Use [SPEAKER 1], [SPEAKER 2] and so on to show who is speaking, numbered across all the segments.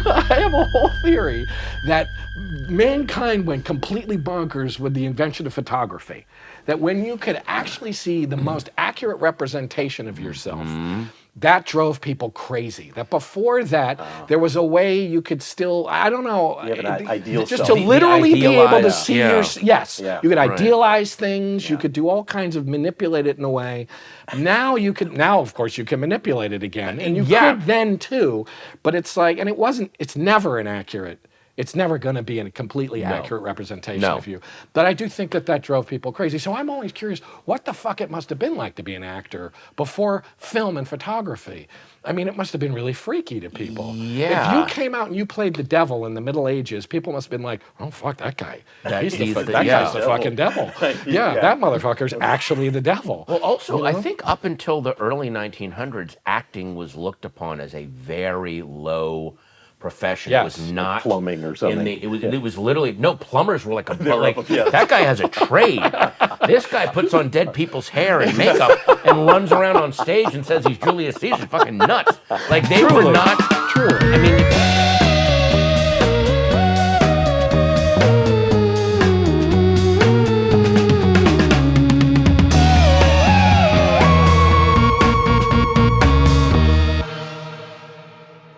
[SPEAKER 1] I have a whole theory that mankind went completely bonkers with the invention of photography. That when you could actually see the most accurate representation of yourself, that drove people crazy. That before that, there was a way you could still, I don't know,
[SPEAKER 2] you have an ideal
[SPEAKER 1] just
[SPEAKER 2] self.
[SPEAKER 1] to literally be able to see yes,
[SPEAKER 2] Yeah.
[SPEAKER 1] you could idealize things, you could do all kinds of manipulate it in a way. Now of course you can manipulate it again, and you could then too, but it's like, and it's never inaccurate. It's never going to be a completely accurate representation of you. But I do think that drove people crazy. So I'm always curious what the fuck it must have been like to be an actor before film and photography. I mean, it must have been really freaky to people.
[SPEAKER 3] Yeah.
[SPEAKER 1] If you came out and you played the devil in the Middle Ages, people must have been like, oh, fuck that guy. That guy's the fucking devil. That motherfucker's actually the devil.
[SPEAKER 3] Well, also, I think up until the early 1900s, acting was looked upon as a very low profession. It was not
[SPEAKER 2] plumbing or something.
[SPEAKER 3] It was literally plumbers were like that guy has a trade. This guy puts on dead people's hair and makeup and runs around on stage and says he's Julius Caesar. Fucking nuts. Like they were not.
[SPEAKER 1] Truly.
[SPEAKER 3] I mean.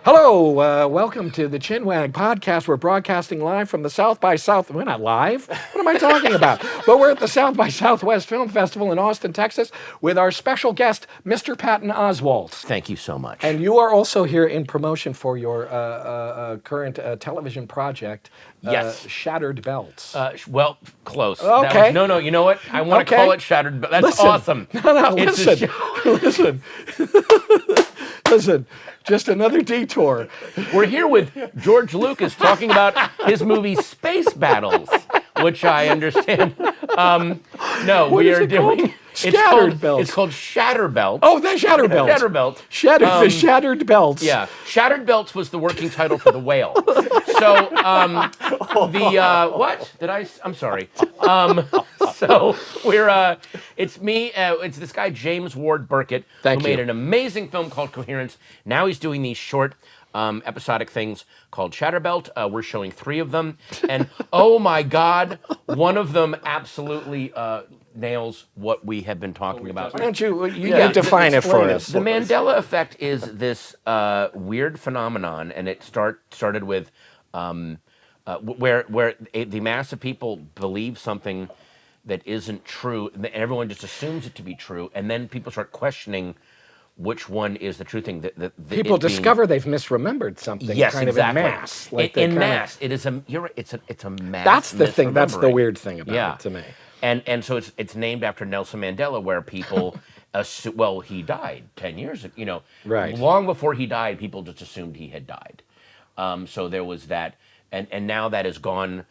[SPEAKER 1] Hello, welcome to the Chinwag podcast. We're broadcasting live from the South by South. We're not live. What am I talking about? But we're at the South by Southwest Film Festival in Austin, Texas, with our special guest, Mr. Patton Oswalt.
[SPEAKER 3] Thank you so much.
[SPEAKER 1] And you are also here in promotion for your current television project, Shattered Belts.
[SPEAKER 3] Well, close.
[SPEAKER 1] Okay.
[SPEAKER 3] No, you know what? I want to call it Shattered Belts. That's awesome.
[SPEAKER 1] Listen. Listen, just another detour.
[SPEAKER 3] We're here with George Lucas talking about his movie Space Battles, which I understand. We are doing
[SPEAKER 1] Scattered Belts.
[SPEAKER 3] It's called Shatter Belts.
[SPEAKER 1] Oh, that's Shatter Belts.
[SPEAKER 3] Shatter Belts.
[SPEAKER 1] The Shattered Belts.
[SPEAKER 3] Yeah, Shattered Belts was the working title for The Whale. So what did I? I'm sorry. So we're it's me. It's this guy James Ward Burkett who made an amazing film called Coherence. Now he's doing these short episodic things called Shatterbelt. We're showing 3 of them, and oh my God, one of them absolutely nails what we have been talking about.
[SPEAKER 1] Why don't you define it for us?
[SPEAKER 3] The Mandela Effect is this weird phenomenon, and it started with where the mass of people believe something that isn't true, and everyone just assumes it to be true, and then people start questioning which one is the true thing.
[SPEAKER 1] People discover they've misremembered something.
[SPEAKER 3] Yes,
[SPEAKER 1] kind
[SPEAKER 3] exactly.
[SPEAKER 1] of en masse.
[SPEAKER 3] In mass, it is it's a mass.
[SPEAKER 1] That's the thing. That's the weird thing about it to me.
[SPEAKER 3] And so it's named after Nelson Mandela, where people he died 10 years ago.
[SPEAKER 1] Right.
[SPEAKER 3] Long before he died, people just assumed he had died. So there was that, and now that has gone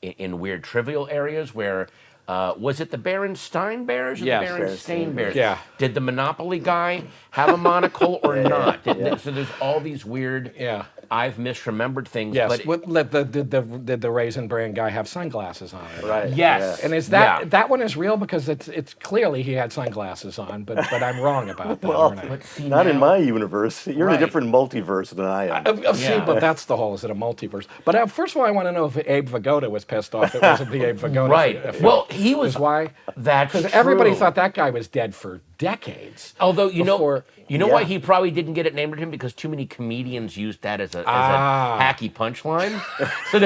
[SPEAKER 3] in weird trivial areas where. Was it the Berenstain Bears or the Berenstain Bears?
[SPEAKER 1] Yeah.
[SPEAKER 3] Did the Monopoly guy have a monocle or not? So there's all these weird. I've misremembered things.
[SPEAKER 1] Yes.
[SPEAKER 3] But
[SPEAKER 1] did the Raisin Bran guy have sunglasses on?
[SPEAKER 2] Right.
[SPEAKER 3] Yes.
[SPEAKER 1] And is that one is real because it's clearly he had sunglasses on, but I'm wrong about that.
[SPEAKER 2] Well, not in my universe. You're in a different multiverse than I am.
[SPEAKER 1] See, but that's the whole. Is it a multiverse? But first of all, I want to know if Abe Vigoda was pissed off. It wasn't the Abe Vigoda.
[SPEAKER 3] Right. Well, he was.
[SPEAKER 1] Why?
[SPEAKER 3] That's
[SPEAKER 1] because everybody thought that guy was dead for decades.
[SPEAKER 3] Although you know why he probably didn't get it named after him, because too many comedians used that as a hacky punchline. So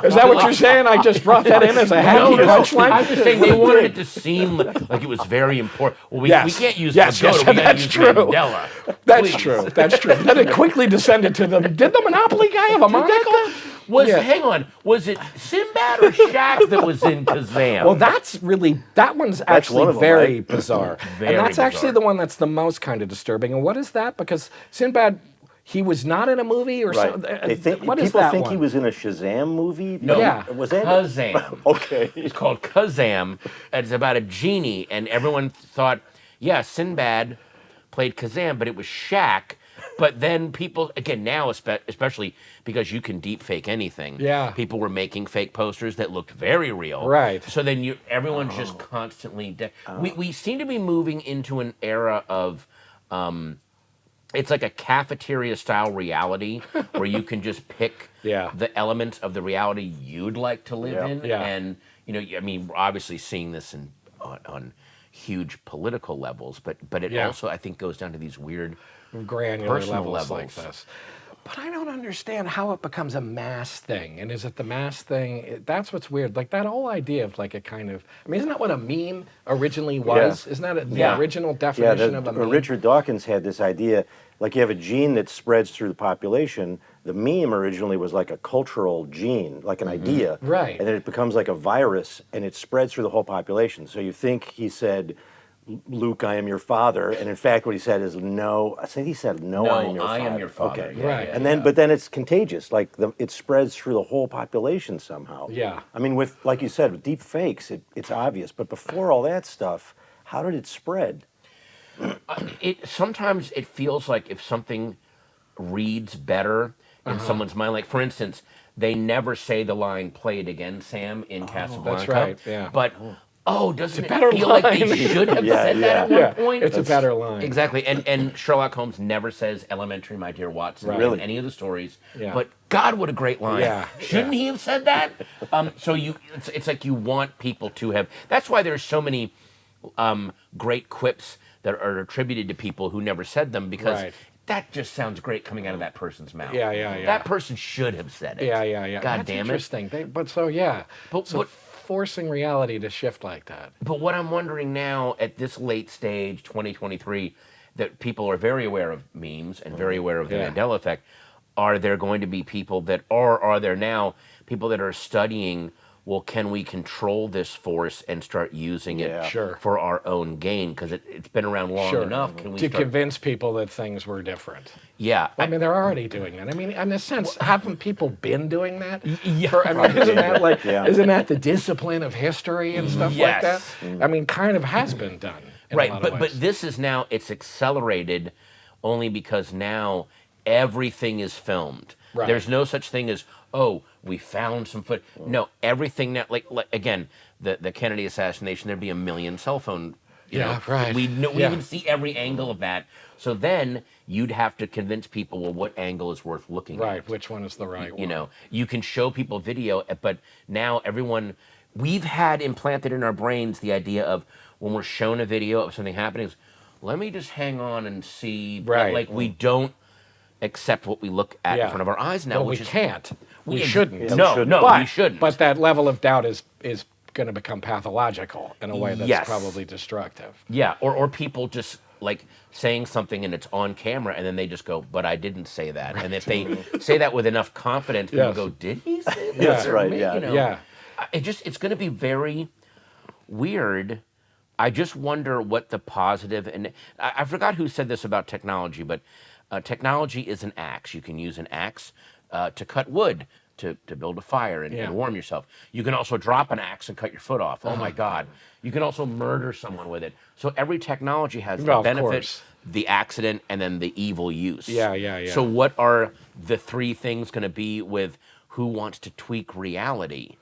[SPEAKER 1] is that what you're saying? I just brought that in as a hacky punchline.
[SPEAKER 3] I'm just saying they wanted it to seem like it was very important. Well, we can't use Vigoda. We gotta use Mandela.
[SPEAKER 1] That's true. Then it quickly descended to did the Monopoly guy have a monocle?
[SPEAKER 3] Hang on, was it Sinbad or Shaq that was in Kazam?
[SPEAKER 1] Well, that one's actually very bizarre.
[SPEAKER 3] Very
[SPEAKER 1] and that's
[SPEAKER 3] bizarre.
[SPEAKER 1] actually the one that's the most kind of disturbing. And what is that? Because Sinbad, he was not in a movie or something.
[SPEAKER 2] People think he was in a Shazam movie?
[SPEAKER 3] No,
[SPEAKER 2] was that
[SPEAKER 3] Kazam.
[SPEAKER 2] Okay.
[SPEAKER 3] It's called Kazam. It's about a genie, and everyone thought, Sinbad played Kazam, but it was Shaq. But then people, again, now especially because you can deep fake anything, people were making fake posters that looked very real.
[SPEAKER 1] Right.
[SPEAKER 3] So then everyone's just constantly... We seem to be moving into an era of... it's like a cafeteria style reality where you can just pick the elements of the reality you'd like to live in. And I mean, we're obviously seeing this on huge political levels, but it also, I think, goes down to these weird
[SPEAKER 1] granular
[SPEAKER 3] personal
[SPEAKER 1] levels like this. But I don't understand how it becomes a mass thing. And is it the mass thing? That's what's weird. Like that whole idea of like a kind of, I mean, isn't that what a meme originally was? Isn't that the original definition of a meme?
[SPEAKER 2] Richard Dawkins had this idea, like you have a gene that spreads through the population. The meme originally was like a cultural gene, like an idea.
[SPEAKER 1] Right.
[SPEAKER 2] And then it becomes like a virus and it spreads through the whole population. So you think he said, Luke, I am your father, and in fact, what he said is no. I think he said no, I am your father.
[SPEAKER 3] I am your father.
[SPEAKER 2] Okay,
[SPEAKER 1] right.
[SPEAKER 2] And then, but then it's contagious. Like it spreads through the whole population somehow.
[SPEAKER 1] Yeah.
[SPEAKER 2] I mean, with like you said, with deep fakes, it's obvious. But before all that stuff, how did it spread?
[SPEAKER 3] Sometimes it feels like if something reads better in someone's mind, like for instance, they never say the line "Play it again, Sam" in Casablanca.
[SPEAKER 1] That's right. Yeah.
[SPEAKER 3] But doesn't it feel like they should have said that at one point?
[SPEAKER 1] It's a better line.
[SPEAKER 3] Exactly. And Sherlock Holmes never says "elementary, my dear Watson" in any of the stories.
[SPEAKER 1] Yeah.
[SPEAKER 3] But God, what a great line!
[SPEAKER 1] Yeah.
[SPEAKER 3] Shouldn't he have said that? So it's like you want people to have. That's why there's so many great quips that are attributed to people who never said them, because that just sounds great coming out of that person's mouth.
[SPEAKER 1] Yeah.
[SPEAKER 3] That person should have said it.
[SPEAKER 1] Yeah.
[SPEAKER 3] God
[SPEAKER 1] That's
[SPEAKER 3] damn
[SPEAKER 1] interesting.
[SPEAKER 3] it.
[SPEAKER 1] But forcing reality to shift like that.
[SPEAKER 3] But what I'm wondering now at this late stage, 2023, that people are very aware of memes and very aware of the Mandela Effect. Are there going to be people that are there now people that are studying, well, can we control this force and start using it for our own gain? Because it's been around long enough. Can we
[SPEAKER 1] convince people that things were different?
[SPEAKER 3] Yeah.
[SPEAKER 1] I mean, they're already doing that. I mean, in a sense, haven't people been doing that?
[SPEAKER 3] Yeah.
[SPEAKER 1] Isn't that the discipline of history and stuff like that? I mean, kind of has been done.
[SPEAKER 3] Right, but this is now, it's accelerated only because now everything is filmed.
[SPEAKER 1] Right.
[SPEAKER 3] There's no such thing as, we found some foot. No, everything now, like again, the Kennedy assassination, there'd be a million cell phone. We would see every angle of that. So then you'd have to convince people, well, what angle is worth looking at?
[SPEAKER 1] Right, which one is the right one?
[SPEAKER 3] You know, you can show people video, but now we've had implanted in our brains the idea of when we're shown a video of something happening, let me just hang on and see.
[SPEAKER 1] Right.
[SPEAKER 3] Like we don't accept what we look at in front of our eyes now.
[SPEAKER 1] Well, we can't. We shouldn't.
[SPEAKER 3] We shouldn't.
[SPEAKER 1] But that level of doubt is going to become pathological in a way that's probably destructive.
[SPEAKER 3] Yeah, or people just like saying something and it's on camera and then they just go, but I didn't say that. And if they say that with enough confidence, people go, did he say that?
[SPEAKER 2] That's right,
[SPEAKER 3] It's going to be very weird. I just wonder what the positive, and I forgot who said this about technology, but technology is an axe. You can use an axe to cut wood, to build a fire and warm yourself. You can also drop an axe and cut your foot off. Oh my God. You can also murder someone with it. So every technology has the benefit, the accident, and then the evil use.
[SPEAKER 1] Yeah.
[SPEAKER 3] So what are the three things going to be with who wants to tweak reality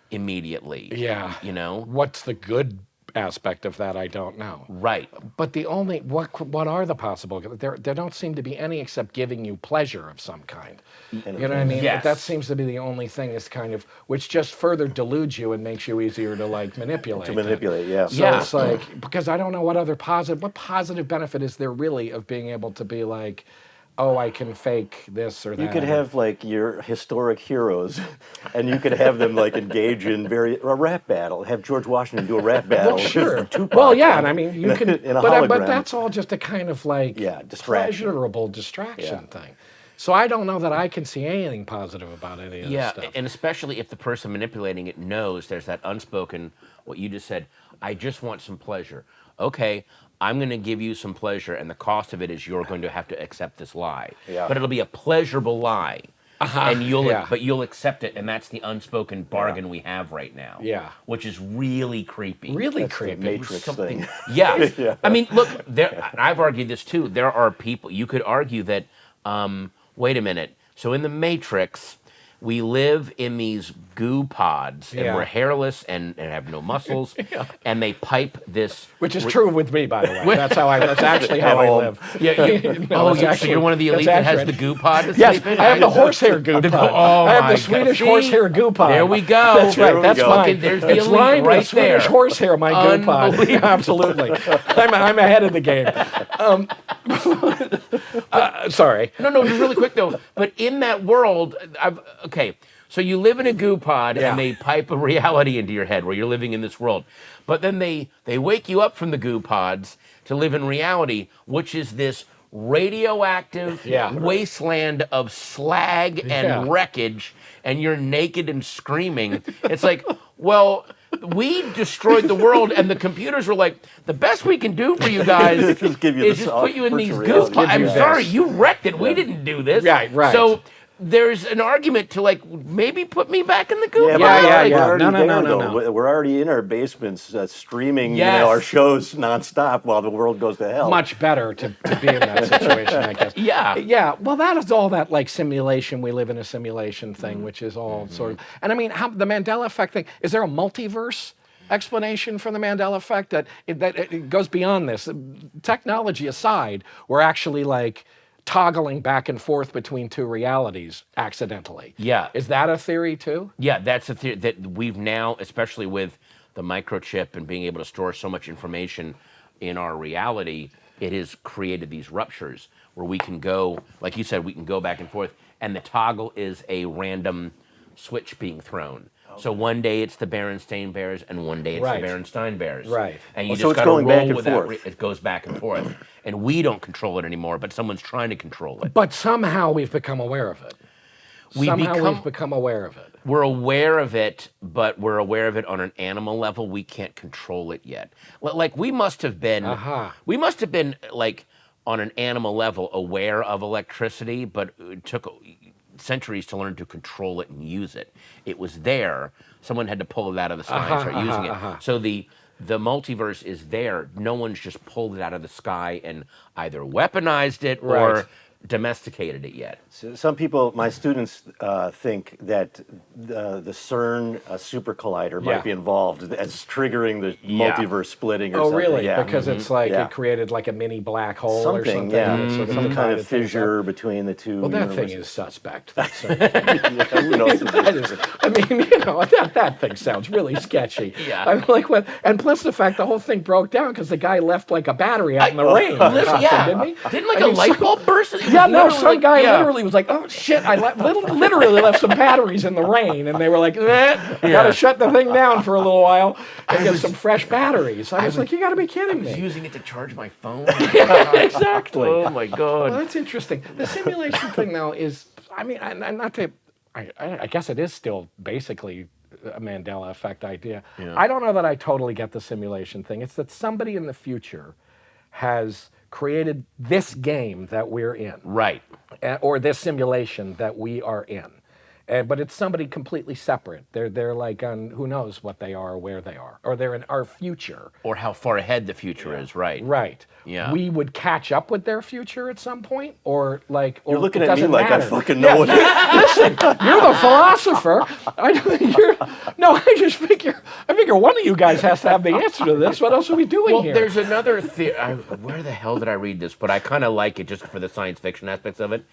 [SPEAKER 3] immediately?
[SPEAKER 1] Yeah.
[SPEAKER 3] You know?
[SPEAKER 1] What's the good aspect of that? I don't know.
[SPEAKER 3] Right.
[SPEAKER 1] But the only, what are the possible, there don't seem to be any except giving you pleasure of some kind. You know what I mean?
[SPEAKER 3] Yes.
[SPEAKER 1] That seems to be the only thing is kind of, which just further deludes you and makes you easier to like manipulate. So it's like, because I don't know what positive benefit is there really of being able to be like, oh, I can fake this or that.
[SPEAKER 2] You could have like your historic heroes, and you could have them like engage in a rap battle. Have George Washington do a rap battle.
[SPEAKER 1] Well, sure.
[SPEAKER 2] Tupac,
[SPEAKER 1] well, yeah, and I mean, you can,
[SPEAKER 2] in a
[SPEAKER 1] but that's all just a kind of like
[SPEAKER 2] distraction.
[SPEAKER 1] pleasurable distraction thing. So I don't know that I can see anything positive about any of this stuff.
[SPEAKER 3] And especially if the person manipulating it knows there's that unspoken, what you just said, I just want some pleasure. Okay, I'm going to give you some pleasure, and the cost of it is you're going to have to accept this lie.
[SPEAKER 2] Yeah.
[SPEAKER 3] But it'll be a pleasurable lie, and you'll accept it, and that's the unspoken bargain we have right now.
[SPEAKER 1] Yeah,
[SPEAKER 3] which is really creepy.
[SPEAKER 1] Really
[SPEAKER 2] that's
[SPEAKER 1] creepy.
[SPEAKER 2] The Matrix thing.
[SPEAKER 3] Yeah. I mean, look, I've argued this too. There are people you could argue that. Wait a minute. So in the Matrix, we live in these goo pods, and we're hairless and have no muscles, and they pipe this.
[SPEAKER 1] Which is true with me, by the way. That's actually how I live.
[SPEAKER 3] So you're one of the elite that has the goo pod to
[SPEAKER 1] yes,
[SPEAKER 3] sleep in?
[SPEAKER 1] I have the horsehair goo pod. I have the Swedish horsehair goo pod.
[SPEAKER 3] There we go.
[SPEAKER 1] That's right. That's mine.
[SPEAKER 3] There's the
[SPEAKER 1] it's
[SPEAKER 3] elite
[SPEAKER 1] lined
[SPEAKER 3] right
[SPEAKER 1] with Swedish
[SPEAKER 3] there.
[SPEAKER 1] horsehair, my goo pod. Absolutely. I'm ahead of the game. Sorry.
[SPEAKER 3] No, just really quick though. But in that world, so you live in a goo pod and they pipe a reality into your head where you're living in this world. But then they wake you up from the goo pods to live in reality, which is this radioactive wasteland of slag and wreckage, and you're naked and screaming. It's like, well, we destroyed the world, and the computers were like, the best we can do for you guys is just put you in these goo pods. I'm sorry, you wrecked it. We didn't do this.
[SPEAKER 1] Right.
[SPEAKER 3] So there's an argument to like maybe put me back in the goo pod.
[SPEAKER 2] No. We're already in our basements streaming our shows nonstop while the world goes to hell.
[SPEAKER 1] Much better to be in that situation, I guess. Yeah. Well, that is all that like simulation. We live in a simulation thing, which is all sort of. And I mean, the Mandela Effect thing. Is there a multiverse explanation for the Mandela Effect that it goes beyond this? Technology aside, we're actually like toggling back and forth between two realities accidentally.
[SPEAKER 3] Yeah.
[SPEAKER 1] Is that a theory too?
[SPEAKER 3] Yeah, that's a theory that we've now, especially with the microchip and being able to store so much information in our reality, it has created these ruptures where we can go, like you said, we can go back and forth, and the toggle is a random switch being thrown. So one day it's the Berenstain Bears, and one day it's the Berenstain Bears.
[SPEAKER 1] Right.
[SPEAKER 3] And you
[SPEAKER 2] so
[SPEAKER 3] just
[SPEAKER 2] it's
[SPEAKER 3] got to
[SPEAKER 2] going back
[SPEAKER 3] roll
[SPEAKER 2] and
[SPEAKER 3] with
[SPEAKER 2] forth.
[SPEAKER 3] that. It goes back and forth, and we don't control it anymore, but someone's trying to control it.
[SPEAKER 1] But somehow we've become aware of it. We've become aware of it.
[SPEAKER 3] We're aware of it, but we're aware of it on an animal level. We can't control it yet. Like we must have been like on an animal level aware of electricity, but it took centuries to learn to control it and use it. It was there. Someone had to pull it out of the sky and start using it. So the multiverse is there. No one's just pulled it out of the sky and either weaponized it or domesticated it yet.
[SPEAKER 2] So some people, my students, think that the CERN super collider might be involved as triggering the multiverse splitting or something.
[SPEAKER 1] Oh, really?
[SPEAKER 2] Yeah.
[SPEAKER 1] Because it's like it created like a mini black hole or something.
[SPEAKER 2] Some kind of fissure between the two.
[SPEAKER 1] Well, that thing is suspect.
[SPEAKER 2] Who knows?
[SPEAKER 1] I mean, that thing sounds really sketchy.
[SPEAKER 3] Yeah.
[SPEAKER 1] I'm like, what? And plus the fact the whole thing broke down because the guy left like a battery out in the rain. Didn't he?
[SPEAKER 3] Didn't like a light bulb burst?
[SPEAKER 1] Yeah, no, some guy literally was like, oh shit, I literally left some batteries in the rain, and they were like, gotta shut the thing down for a little while and get some fresh batteries. I was like, you gotta be kidding me.
[SPEAKER 3] I was using it to charge my phone.
[SPEAKER 1] Exactly.
[SPEAKER 3] Oh my God.
[SPEAKER 1] Well, that's interesting. The simulation thing though is, I mean, I guess it is still basically a Mandela Effect idea. Yeah. I don't know that I totally get the simulation thing. It's that somebody in the future has created this game that we're in.
[SPEAKER 3] Right.
[SPEAKER 1] Or this simulation that we are in. But it's somebody completely separate. They're like on who knows what they are or where they are. Or they're in our future.
[SPEAKER 3] Or how far ahead the future is, right.
[SPEAKER 1] Right.
[SPEAKER 3] Yeah.
[SPEAKER 1] We would catch up with their future at some point, or like... Or
[SPEAKER 2] you're looking
[SPEAKER 1] it
[SPEAKER 2] at me like
[SPEAKER 1] matter.
[SPEAKER 2] I fucking know what
[SPEAKER 1] Listen, you're the philosopher. I figure one of you guys has to have the answer to this. What else are we doing here?
[SPEAKER 3] There's another theory. Where the hell did I read this? But I kind of like it just for the science fiction aspects of it.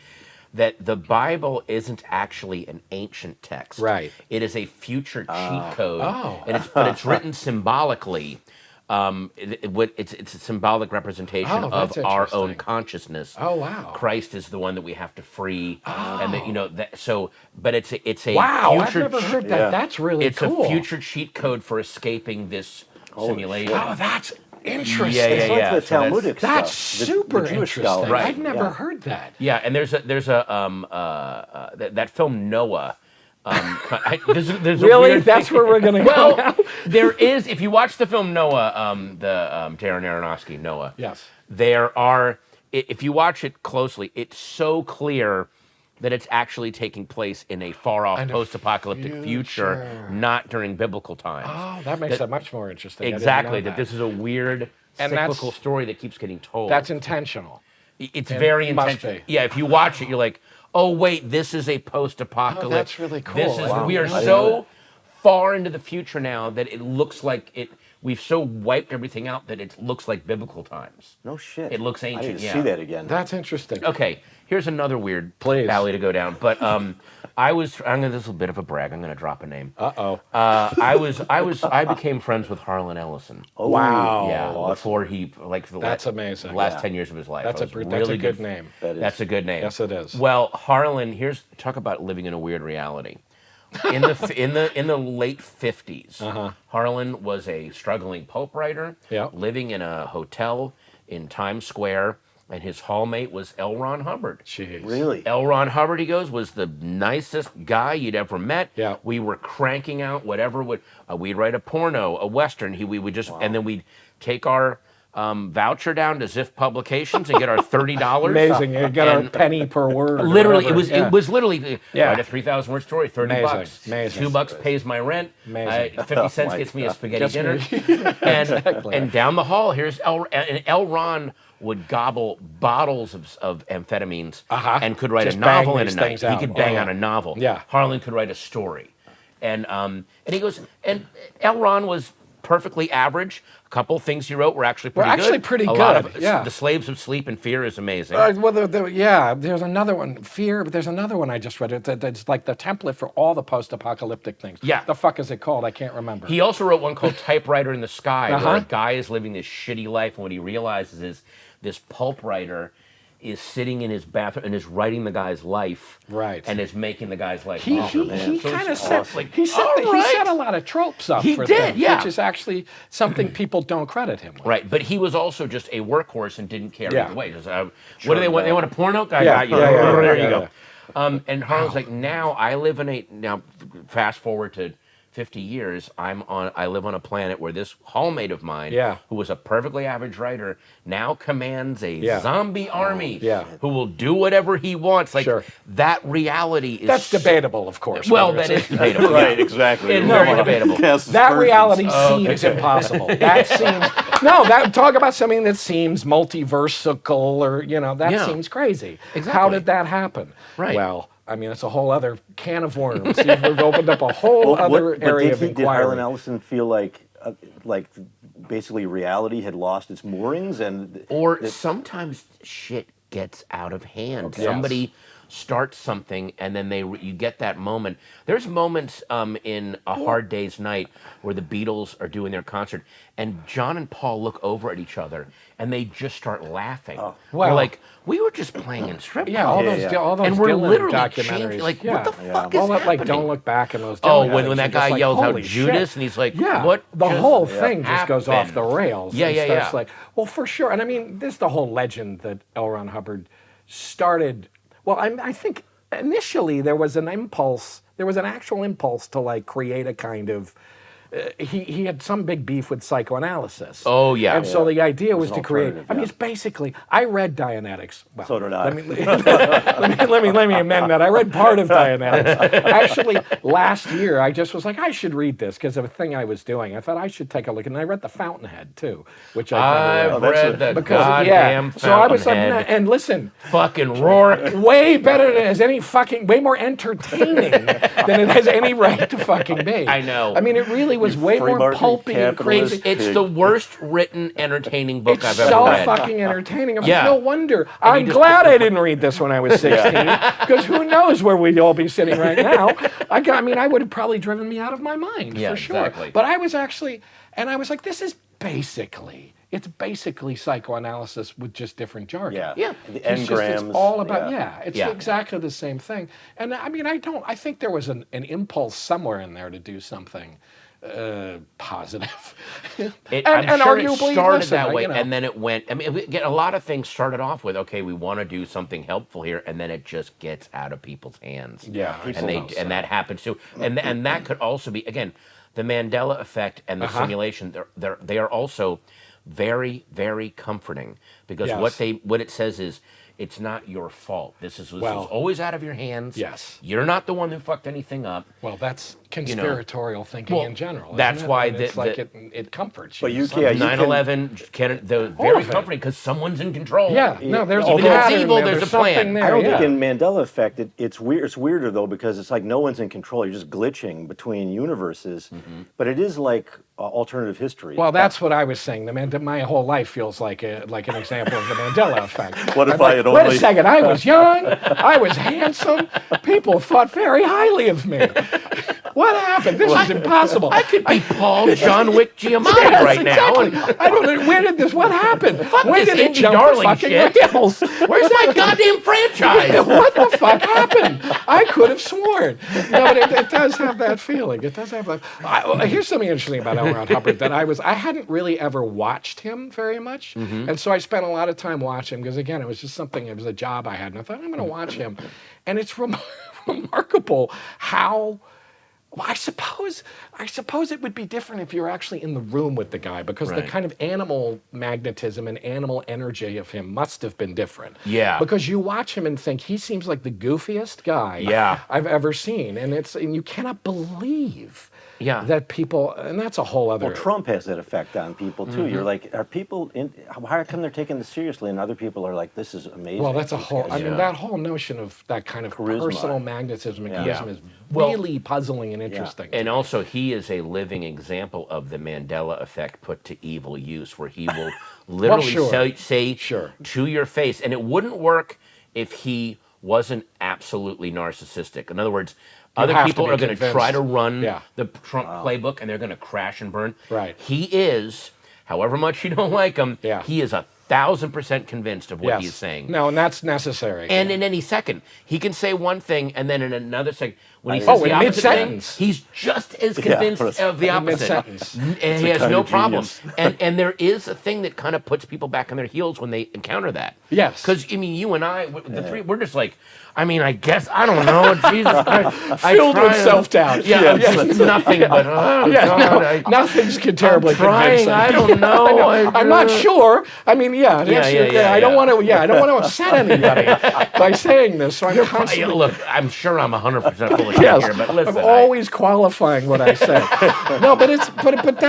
[SPEAKER 3] That the Bible isn't actually an ancient text.
[SPEAKER 1] Right.
[SPEAKER 3] It is a future cheat code. But it's written symbolically. It's a symbolic representation of our own consciousness.
[SPEAKER 1] Oh wow!
[SPEAKER 3] Christ is the one that we have to free, and But it's a
[SPEAKER 1] wow.
[SPEAKER 3] Future
[SPEAKER 1] I've never heard that. That's really
[SPEAKER 3] cool. It's a future cheat code for escaping this simulation.
[SPEAKER 1] Oh, that's interesting.
[SPEAKER 2] It's like the Talmudic stuff.
[SPEAKER 1] That's super
[SPEAKER 2] Jewish
[SPEAKER 1] interesting.
[SPEAKER 3] Right.
[SPEAKER 1] I've never heard that.
[SPEAKER 3] Yeah, and there's that film Noah. There's
[SPEAKER 1] really? That's where we're going to go now?
[SPEAKER 3] There is, if you watch the film Noah, Darren Aronofsky, Noah.
[SPEAKER 1] Yes.
[SPEAKER 3] There are, if you watch it closely, it's so clear that it's actually taking place in a far-off post-apocalyptic future, not during biblical times.
[SPEAKER 1] Oh, that makes it much more interesting.
[SPEAKER 3] Exactly, that this is a weird cyclical story that keeps getting told.
[SPEAKER 1] That's intentional.
[SPEAKER 3] It's very
[SPEAKER 1] must
[SPEAKER 3] intentional.
[SPEAKER 1] be.
[SPEAKER 3] Yeah, if you watch it, you're like, oh wait, this is a post-apocalypse.
[SPEAKER 1] Oh, that's really cool.
[SPEAKER 3] This is
[SPEAKER 1] Wow.
[SPEAKER 3] we are
[SPEAKER 2] I didn't know
[SPEAKER 3] so far into the future now that it looks like it. We've so wiped everything out that it looks like biblical times.
[SPEAKER 2] No shit.
[SPEAKER 3] It looks ancient.
[SPEAKER 2] I need to
[SPEAKER 3] yeah.
[SPEAKER 2] see that again.
[SPEAKER 1] That's interesting.
[SPEAKER 3] Okay, here's another weird
[SPEAKER 1] Please.
[SPEAKER 3] alley to go down. But this is a bit of a brag. I'm gonna drop a name.
[SPEAKER 1] Uh-oh.
[SPEAKER 3] I became friends with Harlan Ellison.
[SPEAKER 2] Oh,
[SPEAKER 1] Wow.
[SPEAKER 3] Yeah,
[SPEAKER 2] awesome.
[SPEAKER 3] before he for the
[SPEAKER 1] That's amazing.
[SPEAKER 3] the last
[SPEAKER 2] Yeah.
[SPEAKER 3] 10 years of his life.
[SPEAKER 1] That's
[SPEAKER 3] I
[SPEAKER 1] a
[SPEAKER 3] was
[SPEAKER 1] that's a good name.
[SPEAKER 2] That is.
[SPEAKER 3] That's a good name.
[SPEAKER 1] Yes, it is.
[SPEAKER 3] Well, Harlan, talk about living in a weird reality. In the late 50s, Harlan was a struggling pulp writer,
[SPEAKER 1] Yeah.
[SPEAKER 3] living in a hotel in Times Square, and his hallmate was L. Ron Hubbard.
[SPEAKER 1] Jeez.
[SPEAKER 2] Really?
[SPEAKER 3] L. Ron Hubbard, he goes, was the nicest guy you'd ever met.
[SPEAKER 1] Yeah.
[SPEAKER 3] We were cranking out whatever we'd write a porno, a western. We would just, and then we'd take our voucher down to Ziff Publications and get our $30.
[SPEAKER 1] Amazing. You got a penny per word. or
[SPEAKER 3] Literally,
[SPEAKER 1] whatever.
[SPEAKER 3] it was literally
[SPEAKER 1] Yeah.
[SPEAKER 3] write a 3,000 word story, $30.
[SPEAKER 1] Amazing, amazing.
[SPEAKER 3] $2 pays my rent.
[SPEAKER 1] Amazing.
[SPEAKER 3] 50 cents
[SPEAKER 2] my
[SPEAKER 3] gets me a
[SPEAKER 2] God.
[SPEAKER 3] spaghetti
[SPEAKER 1] Gets
[SPEAKER 3] dinner.
[SPEAKER 1] me-
[SPEAKER 3] And down the hall, here's L. Ron would gobble bottles of amphetamines and could write
[SPEAKER 1] Just
[SPEAKER 3] a novel
[SPEAKER 1] bang
[SPEAKER 3] in a
[SPEAKER 1] these
[SPEAKER 3] night.
[SPEAKER 1] things
[SPEAKER 3] He
[SPEAKER 1] out.
[SPEAKER 3] could bang
[SPEAKER 1] Oh,
[SPEAKER 3] out a novel.
[SPEAKER 1] Yeah.
[SPEAKER 3] Harlan could write a story. And he goes, and L. Ron was perfectly average. A couple of things he wrote were actually pretty good.
[SPEAKER 1] actually pretty
[SPEAKER 3] a lot
[SPEAKER 1] good,
[SPEAKER 3] of
[SPEAKER 1] yeah.
[SPEAKER 3] The Slaves of Sleep and Fear is amazing.
[SPEAKER 1] Well, there's another one, Fear, but there's another one I just read. That's like the template for all the post-apocalyptic things.
[SPEAKER 3] Yeah.
[SPEAKER 1] The fuck is it called? I can't remember.
[SPEAKER 3] He also wrote one called Typewriter in the Sky, where a
[SPEAKER 1] Uh-huh.
[SPEAKER 3] guy is living this shitty life, and what he realizes is this pulp writer is sitting in his bathroom and is writing the guy's life,
[SPEAKER 1] Right.
[SPEAKER 3] and is making the guy's life.
[SPEAKER 1] He
[SPEAKER 3] awesome.
[SPEAKER 1] kind of
[SPEAKER 3] it's
[SPEAKER 1] set,
[SPEAKER 3] awesome.
[SPEAKER 1] he set
[SPEAKER 3] All
[SPEAKER 1] he
[SPEAKER 3] right.
[SPEAKER 1] set a lot of tropes up
[SPEAKER 3] He
[SPEAKER 1] for
[SPEAKER 3] did,
[SPEAKER 1] things,
[SPEAKER 3] yeah.
[SPEAKER 1] which is actually something people don't credit him with.
[SPEAKER 3] Right, but he was also just a workhorse and didn't care
[SPEAKER 1] Yeah.
[SPEAKER 3] either way. Just, what do they want? They want a porno? I
[SPEAKER 1] Yeah,
[SPEAKER 3] got you.
[SPEAKER 1] yeah, yeah,
[SPEAKER 3] There
[SPEAKER 1] yeah,
[SPEAKER 3] you
[SPEAKER 1] yeah.
[SPEAKER 3] go. And Harlan's like, now fast forward to 50 years, I live on a planet where this hallmate of mine,
[SPEAKER 1] Yeah.
[SPEAKER 3] who was a perfectly average writer, now commands a
[SPEAKER 1] Yeah.
[SPEAKER 3] zombie army
[SPEAKER 1] Yeah.
[SPEAKER 3] who will do whatever he wants. Like
[SPEAKER 1] Sure.
[SPEAKER 3] that reality is
[SPEAKER 1] That's debatable, of course.
[SPEAKER 3] Well,
[SPEAKER 1] whether
[SPEAKER 3] that
[SPEAKER 1] it's-
[SPEAKER 3] is debatable.
[SPEAKER 2] Right,
[SPEAKER 3] yeah.
[SPEAKER 2] exactly.
[SPEAKER 3] It's very debatable.
[SPEAKER 2] Yes,
[SPEAKER 1] That
[SPEAKER 2] versions.
[SPEAKER 1] reality seems impossible. That seems talk about something that seems multiversical, or that
[SPEAKER 3] Yeah.
[SPEAKER 1] seems crazy.
[SPEAKER 3] Exactly.
[SPEAKER 1] How did that happen?
[SPEAKER 3] Right.
[SPEAKER 1] Well, I mean, it's a whole other can of worms. We've opened up a whole other area of
[SPEAKER 2] Did Harlan
[SPEAKER 1] inquiry.
[SPEAKER 2] Ellison feel like basically reality had lost its moorings and
[SPEAKER 3] Or sometimes shit gets out of hand.
[SPEAKER 1] Yes.
[SPEAKER 3] Somebody starts something, and then you get that moment. There's moments in A Hard Day's Night where the Beatles are doing their concert, and John and Paul look over at each other, and they just start laughing.
[SPEAKER 1] Well-
[SPEAKER 3] We're like, we were just playing in strip
[SPEAKER 1] Yeah, all
[SPEAKER 3] clubs.
[SPEAKER 1] those,
[SPEAKER 2] yeah.
[SPEAKER 1] all those
[SPEAKER 3] And we're
[SPEAKER 1] Dylan
[SPEAKER 3] literally
[SPEAKER 1] documentaries.
[SPEAKER 3] changing. Like,
[SPEAKER 1] yeah.
[SPEAKER 3] what the fuck is
[SPEAKER 1] all that, like,
[SPEAKER 3] happening?
[SPEAKER 1] don't look back in those.
[SPEAKER 3] Oh,
[SPEAKER 1] Dylan
[SPEAKER 3] when
[SPEAKER 1] things,
[SPEAKER 3] that
[SPEAKER 1] you're
[SPEAKER 3] guy
[SPEAKER 1] just
[SPEAKER 3] yells out
[SPEAKER 1] holy
[SPEAKER 3] Judas,
[SPEAKER 1] shit.
[SPEAKER 3] and he's like,
[SPEAKER 1] Yeah,
[SPEAKER 3] what
[SPEAKER 1] the
[SPEAKER 3] just
[SPEAKER 1] whole thing just goes off
[SPEAKER 3] happened?
[SPEAKER 1] the rails.
[SPEAKER 3] Yeah,
[SPEAKER 1] and
[SPEAKER 3] yeah,
[SPEAKER 1] starts
[SPEAKER 3] yeah.
[SPEAKER 1] like, well, for sure. And I mean, this is the whole legend that L. Ron Hubbard started. Well, I think initially there was an impulse. There was an actual impulse to like create a kind of. He had some big beef with psychoanalysis.
[SPEAKER 3] Oh, yeah.
[SPEAKER 1] And so the idea was
[SPEAKER 2] an
[SPEAKER 1] to create.
[SPEAKER 2] alternative,
[SPEAKER 1] I mean,
[SPEAKER 2] yeah.
[SPEAKER 1] it's basically. I read Dianetics. Well,
[SPEAKER 2] So did I.
[SPEAKER 1] let me amend that. I read part of Dianetics. Actually, last year I just was like, I should read this because of a thing I was doing. I thought I should take a look, and I read The Fountainhead too, which I've
[SPEAKER 3] I've
[SPEAKER 1] never read.
[SPEAKER 3] read the
[SPEAKER 1] Because
[SPEAKER 3] goddamn
[SPEAKER 1] so I was like,
[SPEAKER 3] Fountainhead.
[SPEAKER 1] and listen,
[SPEAKER 3] Fucking Rourke.
[SPEAKER 1] way better than as any fucking, way more entertaining than it has any right to fucking be.
[SPEAKER 3] I know.
[SPEAKER 1] I mean, it really was way
[SPEAKER 2] free
[SPEAKER 1] more
[SPEAKER 2] market
[SPEAKER 1] pulpy and
[SPEAKER 2] capitalist
[SPEAKER 1] crazy.
[SPEAKER 3] It's
[SPEAKER 2] pig.
[SPEAKER 3] the worst written, entertaining book
[SPEAKER 1] It's
[SPEAKER 3] I've ever
[SPEAKER 1] so
[SPEAKER 3] read.
[SPEAKER 1] fucking entertaining. I'm
[SPEAKER 3] Yeah.
[SPEAKER 1] like, no wonder.
[SPEAKER 3] he
[SPEAKER 1] I'm
[SPEAKER 3] just-
[SPEAKER 1] glad I didn't read this when I was 16, because who knows where we'd all be sitting right now. I mean, I would have probably driven me out of my mind,
[SPEAKER 3] Yeah,
[SPEAKER 1] for sure.
[SPEAKER 3] exactly.
[SPEAKER 1] But I was actually, and I was like, this is it's basically psychoanalysis with just different jargon.
[SPEAKER 2] Yeah.
[SPEAKER 3] Yeah.
[SPEAKER 2] The
[SPEAKER 1] It's just, it's
[SPEAKER 2] engrams.
[SPEAKER 1] all about, it's
[SPEAKER 3] Yeah.
[SPEAKER 1] exactly the same thing. And I mean, I think there was an impulse somewhere in there to do something positive.
[SPEAKER 3] I'm sure it
[SPEAKER 1] arguably,
[SPEAKER 3] started
[SPEAKER 1] listen,
[SPEAKER 3] that way,
[SPEAKER 1] you know.
[SPEAKER 3] and then it went. I mean, again, a lot of things started off with, okay, we want to do something helpful here, and then it just gets out of people's hands.
[SPEAKER 1] Yeah,
[SPEAKER 3] and that happens too. And that could also be, again, the Mandela Effect and the simulation. They are also very, very comforting, because what it says is, it's not your fault. This is always out of your hands.
[SPEAKER 1] Yes.
[SPEAKER 3] You're not the one who fucked anything up.
[SPEAKER 1] Well, that's conspiratorial thinking in general.
[SPEAKER 3] That's why
[SPEAKER 1] it comforts you.
[SPEAKER 2] But you can't.
[SPEAKER 3] 9/11, they're very comforting because someone's in control.
[SPEAKER 1] Yeah. No, there's
[SPEAKER 3] even if it's evil, there's a plan.
[SPEAKER 1] There,
[SPEAKER 2] I don't think in Mandela Effect it's weird. It's weirder though because it's like no one's in control. You're just glitching between universes. But it is like alternative history.
[SPEAKER 1] Well, that's what I was saying. My whole life feels like an example of the Mandela Effect.
[SPEAKER 2] What if I had
[SPEAKER 1] Wait a second, I was young, I was handsome, people thought very highly of me. What happened? This is impossible.
[SPEAKER 3] I could be Paul John Wick Giamatti right now.
[SPEAKER 1] Exactly. I don't know, where did this, what happened? When did it jump
[SPEAKER 3] Darling
[SPEAKER 1] the fucking
[SPEAKER 3] shit.
[SPEAKER 1] rails?
[SPEAKER 3] Where's my goddamn franchise?
[SPEAKER 1] What the fuck happened? I could have sworn. No, but it does have that feeling. It does have that. Here's something interesting about L. Ron Hubbard that I hadn't really ever watched him very much. And so I spent a lot of time watching because, again, it was just something, it was a job I had. And I thought, I'm going to watch him. And it's remarkable how... Well, I suppose it would be different if you're actually in the room with the guy because the kind of animal magnetism and animal energy of him must have been different.
[SPEAKER 3] Yeah.
[SPEAKER 1] Because you watch him and think he seems like the goofiest guy I've ever seen, and you cannot believe that people, and that's a whole other.
[SPEAKER 2] Well, Trump has that effect on people too. You're like, are people how come they're taking this seriously, and other people are like, this is amazing.
[SPEAKER 1] Well, that's a whole. I mean, that whole notion of that kind of
[SPEAKER 2] charisma.
[SPEAKER 1] Personal magnetism and charisma is really puzzling and interesting.
[SPEAKER 3] And also, he is a living example of the Mandela effect put to evil use, where he will literally say to your face, and it wouldn't work if he wasn't absolutely narcissistic. In other words, other people are going to try to run the Trump playbook, and they're going to crash and burn.
[SPEAKER 1] Right.
[SPEAKER 3] He is, however much you don't like him, he is 1,000% convinced of what he is saying.
[SPEAKER 1] No, and that's necessary.
[SPEAKER 3] And in any second, he can say one thing, and then in another second, when he says the opposite thing, he's just as convinced of the opposite. And he has no problem. And there is a thing that kind of puts people back on their heels when they encounter that.
[SPEAKER 1] Yes.
[SPEAKER 3] Because, I mean, you and I, the three, we're just like, I mean, I guess, I don't know, Jesus Christ.
[SPEAKER 1] Filled with self-doubt.
[SPEAKER 3] It's nothing but,
[SPEAKER 1] nothing's terribly convincing.
[SPEAKER 3] I don't know.
[SPEAKER 1] I'm not sure. I mean, I don't want to upset anybody by saying this. So I'm constantly...
[SPEAKER 3] Look, I'm sure I'm 100% full of shit here, but listen.
[SPEAKER 1] I'm always qualifying what I say. No, but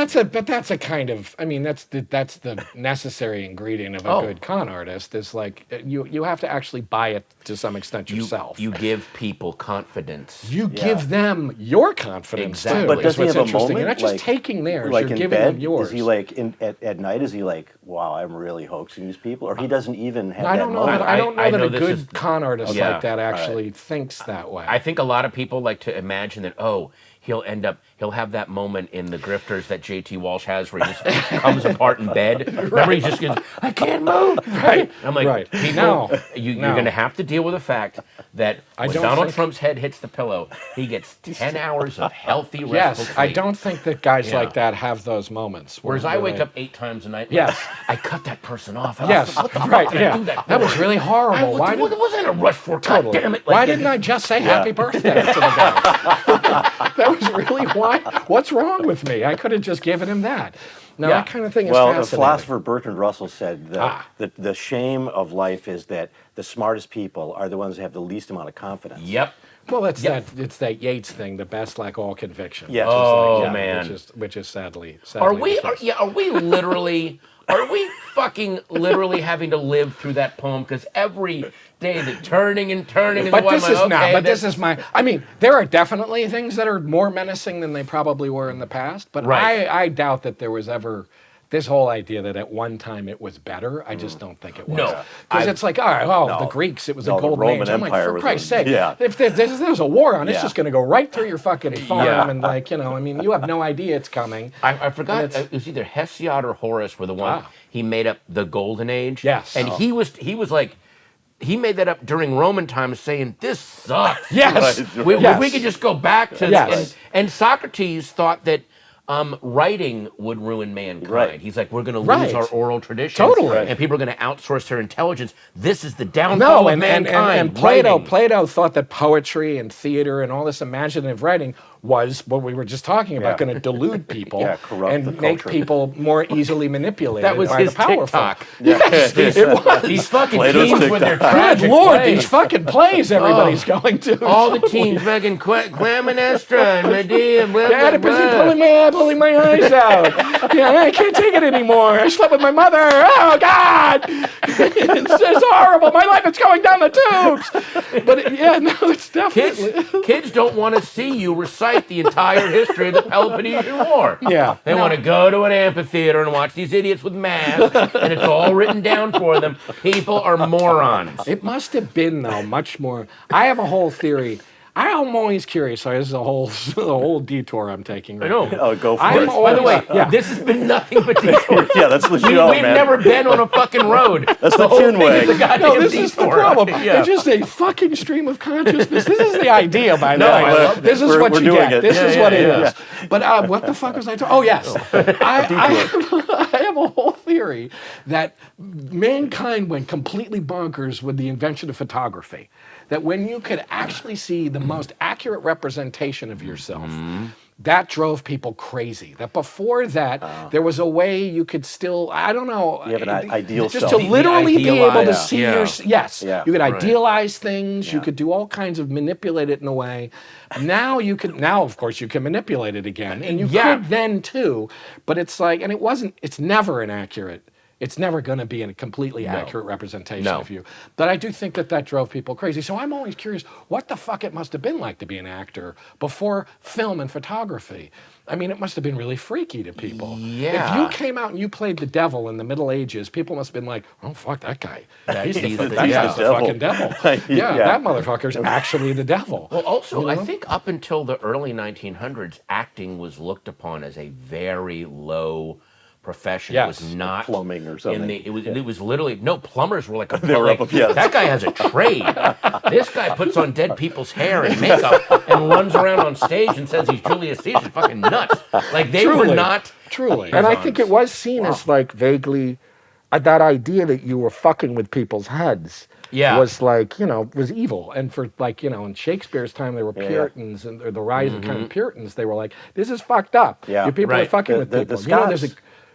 [SPEAKER 1] that's a kind of, I mean, that's the necessary ingredient of a good con artist. Is like you have to actually buy it to some extent yourself.
[SPEAKER 3] You give people confidence.
[SPEAKER 1] You give them your confidence too.
[SPEAKER 2] But does he have a moment?
[SPEAKER 1] You're not just taking theirs.
[SPEAKER 2] Like
[SPEAKER 1] you're
[SPEAKER 2] in
[SPEAKER 1] giving
[SPEAKER 2] bed,
[SPEAKER 1] them yours.
[SPEAKER 2] is he like at night? Is he like, wow, I'm really hoaxing these people, or he doesn't even have
[SPEAKER 1] I
[SPEAKER 2] that
[SPEAKER 1] don't know.
[SPEAKER 2] moment?
[SPEAKER 1] I don't know that a
[SPEAKER 3] this
[SPEAKER 1] good
[SPEAKER 3] is-
[SPEAKER 1] con artist like that actually thinks that way.
[SPEAKER 3] I think a lot of people like to imagine that, he'll have that moment in The Grifters that J.T. Walsh has where he just comes apart in bed. Remember, he just goes, I can't move.
[SPEAKER 1] Right.
[SPEAKER 3] I'm like, people, you're going to have to deal with the fact that when Donald Trump's head hits the pillow, he gets 10 hours of healthy, restful sleep.
[SPEAKER 1] I don't think that guys like that have those moments.
[SPEAKER 3] Whereas I wake up 8 times a night.
[SPEAKER 1] Yes.
[SPEAKER 3] I cut that person off.
[SPEAKER 1] Yes.
[SPEAKER 3] What the fuck did I do that for?
[SPEAKER 1] That was really horrible.
[SPEAKER 3] Why wasn't a rush for?
[SPEAKER 1] Totally.
[SPEAKER 3] God damn it!
[SPEAKER 1] Why didn't I just say happy birthday to the guy? That was really why. What's wrong with me? I could have just given him that. No, that kind of thing is fascinating.
[SPEAKER 2] The philosopher Bertrand Russell said that the shame of life is that the smartest people are the ones that have the least amount of confidence.
[SPEAKER 3] Yep.
[SPEAKER 1] Well, it's that Yeats thing. The best lack all conviction.
[SPEAKER 2] Yes.
[SPEAKER 3] Man.
[SPEAKER 1] Which is sadly.
[SPEAKER 3] Are we fucking literally having to live through that poem? Because every day the turning and turning.
[SPEAKER 1] But I mean, there are definitely things that are more menacing than they probably were in the past. But I doubt that there was ever this whole idea that at one time it was better. I just don't think it was.
[SPEAKER 3] No.
[SPEAKER 1] Because it's like, the Greeks, it was a golden
[SPEAKER 2] Roman
[SPEAKER 1] age. I'm like,
[SPEAKER 2] Empire
[SPEAKER 1] for Christ's sake,
[SPEAKER 2] yeah.
[SPEAKER 1] if there's a war on, it's just going to go right through your fucking farm. And like, I mean, you have no idea it's coming.
[SPEAKER 3] I forgot, it was either Hesiod or Horace were the one, he made up the golden age.
[SPEAKER 1] Yes.
[SPEAKER 3] And he was like, he made that up during Roman times saying, this sucks.
[SPEAKER 1] Yes.
[SPEAKER 3] We could just go back to and Socrates thought that writing would ruin mankind.
[SPEAKER 2] Right.
[SPEAKER 3] He's like, we're going to lose our oral traditions.
[SPEAKER 1] Totally.
[SPEAKER 3] And people are going to outsource their intelligence. This is the downfall of mankind.
[SPEAKER 1] And Plato thought that poetry and theater and all this imaginative writing was what we were just talking about, going to delude people
[SPEAKER 2] corrupt the
[SPEAKER 1] and make
[SPEAKER 2] culture.
[SPEAKER 1] people more easily manipulated
[SPEAKER 3] That was
[SPEAKER 1] by
[SPEAKER 3] his
[SPEAKER 1] the powerful.
[SPEAKER 3] TikTok.
[SPEAKER 1] Yes, it was.
[SPEAKER 3] These fucking
[SPEAKER 2] Plato's
[SPEAKER 3] teens with their
[SPEAKER 2] TikTok.
[SPEAKER 3] tragic
[SPEAKER 1] Good Lord,
[SPEAKER 3] plays.
[SPEAKER 1] these fucking plays everybody's going to.
[SPEAKER 3] All the teens fucking Clammenestra and Medea.
[SPEAKER 1] Dad, I'm busy pulling my eyes out. Yeah, I can't take it anymore. I slept with my mother. Oh, God. It's horrible. My life is going down the tubes. But it's definitely...
[SPEAKER 3] Kids don't want to see you recite the entire history of the Peloponnesian War.
[SPEAKER 1] Yeah.
[SPEAKER 3] They want to go to an amphitheater and watch these idiots with masks, and it's all written down for them. People are morons.
[SPEAKER 1] It must have been, though, much more... I have a whole theory. I'm always curious. So this is a whole detour I'm taking right now.
[SPEAKER 2] Oh, go for
[SPEAKER 1] I'm
[SPEAKER 2] it.
[SPEAKER 3] By the way,
[SPEAKER 1] Yeah.
[SPEAKER 3] this has been nothing but detours.
[SPEAKER 2] Yeah, that's the show,
[SPEAKER 3] We've
[SPEAKER 2] man.
[SPEAKER 3] never been on a fucking road.
[SPEAKER 2] That's
[SPEAKER 3] the
[SPEAKER 2] the
[SPEAKER 3] whole thing
[SPEAKER 2] Chinwag.
[SPEAKER 3] is a goddamn
[SPEAKER 1] No, this is the
[SPEAKER 3] detour.
[SPEAKER 1] problem.
[SPEAKER 3] Yeah.
[SPEAKER 1] It's just a fucking stream of consciousness. This is the idea, by the
[SPEAKER 3] No,
[SPEAKER 1] way.
[SPEAKER 3] I love
[SPEAKER 1] This is
[SPEAKER 2] We're-
[SPEAKER 1] what
[SPEAKER 2] we're
[SPEAKER 1] you
[SPEAKER 2] doing
[SPEAKER 1] get.
[SPEAKER 2] it.
[SPEAKER 1] This
[SPEAKER 3] Yeah,
[SPEAKER 1] is
[SPEAKER 3] yeah,
[SPEAKER 1] what it
[SPEAKER 3] yeah.
[SPEAKER 1] is. But what the fuck was I talking? Oh, yes. I have a whole theory that mankind went completely bonkers with the invention of photography. That when you could actually see the most accurate representation of yourself, that drove people crazy. That before that, there was a way you could still, I don't know.
[SPEAKER 2] You have an ideal
[SPEAKER 1] just
[SPEAKER 2] self.
[SPEAKER 1] to literally be able to
[SPEAKER 3] idealized,
[SPEAKER 1] see
[SPEAKER 3] yeah.
[SPEAKER 1] your, yes,
[SPEAKER 2] Yeah.
[SPEAKER 1] you could
[SPEAKER 3] Right.
[SPEAKER 1] idealize things, you
[SPEAKER 2] Yeah.
[SPEAKER 1] could do all kinds of manipulate it in a way. Now of course you can manipulate it again. And you could then too, but it's like, and it's never inaccurate. It's never going to be a completely accurate representation of you. But I do think that drove people crazy. So I'm always curious what the fuck it must have been like to be an actor before film and photography. I mean, it must have been really freaky to people.
[SPEAKER 3] Yeah.
[SPEAKER 1] If you came out and you played the devil in the Middle Ages, people must have been like, oh, fuck that guy. He's the
[SPEAKER 2] devil.
[SPEAKER 1] fucking devil. Yeah, that motherfucker's actually the devil.
[SPEAKER 3] Well, also, I think up until the early 1900s, acting was looked upon as a very low profession.
[SPEAKER 1] Yes.
[SPEAKER 3] It was not
[SPEAKER 2] Plumbing or something.
[SPEAKER 3] It was literally no plumbers were like
[SPEAKER 2] They were up, yeah.
[SPEAKER 3] that guy has a trade. This guy puts on dead people's hair and makeup and runs around on stage and says he's Julius Caesar. Fucking nuts. Like they were not
[SPEAKER 1] Truly. And I think it was seen as like vaguely that idea that you were fucking with people's heads.
[SPEAKER 3] Yeah.
[SPEAKER 1] Was like, was evil. And for like, in Shakespeare's time, there were Puritans and or the rise of kind of Puritans. They were like, this is fucked up.
[SPEAKER 2] Yeah.
[SPEAKER 1] You people are
[SPEAKER 3] Right.
[SPEAKER 1] fucking with
[SPEAKER 2] The
[SPEAKER 1] people.
[SPEAKER 2] Scots,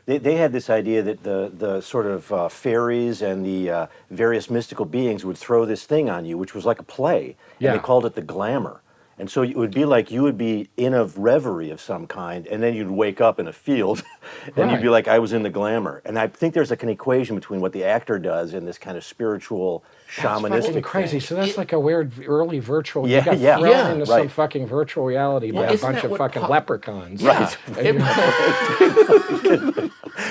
[SPEAKER 2] they had this idea that the sort of fairies and the various mystical beings would throw this thing on you, which was like a play.
[SPEAKER 1] Yeah.
[SPEAKER 2] And they called it the glamour. And so it would be like you would be in a reverie of some kind, and then you'd wake up in a field, and you'd be like, I was in the glamour. And I think there's like an equation between what the actor does and this kind of spiritual, shamanistic
[SPEAKER 1] fucking crazy.
[SPEAKER 2] thing.
[SPEAKER 1] So that's like a weird early virtual.
[SPEAKER 2] Yeah,
[SPEAKER 1] you got
[SPEAKER 2] yeah.
[SPEAKER 1] thrown
[SPEAKER 2] Yeah,
[SPEAKER 1] into some
[SPEAKER 2] right.
[SPEAKER 1] fucking virtual reality by a
[SPEAKER 3] isn't
[SPEAKER 1] bunch
[SPEAKER 3] that
[SPEAKER 1] of
[SPEAKER 3] what
[SPEAKER 1] fucking leprechauns.
[SPEAKER 2] Right.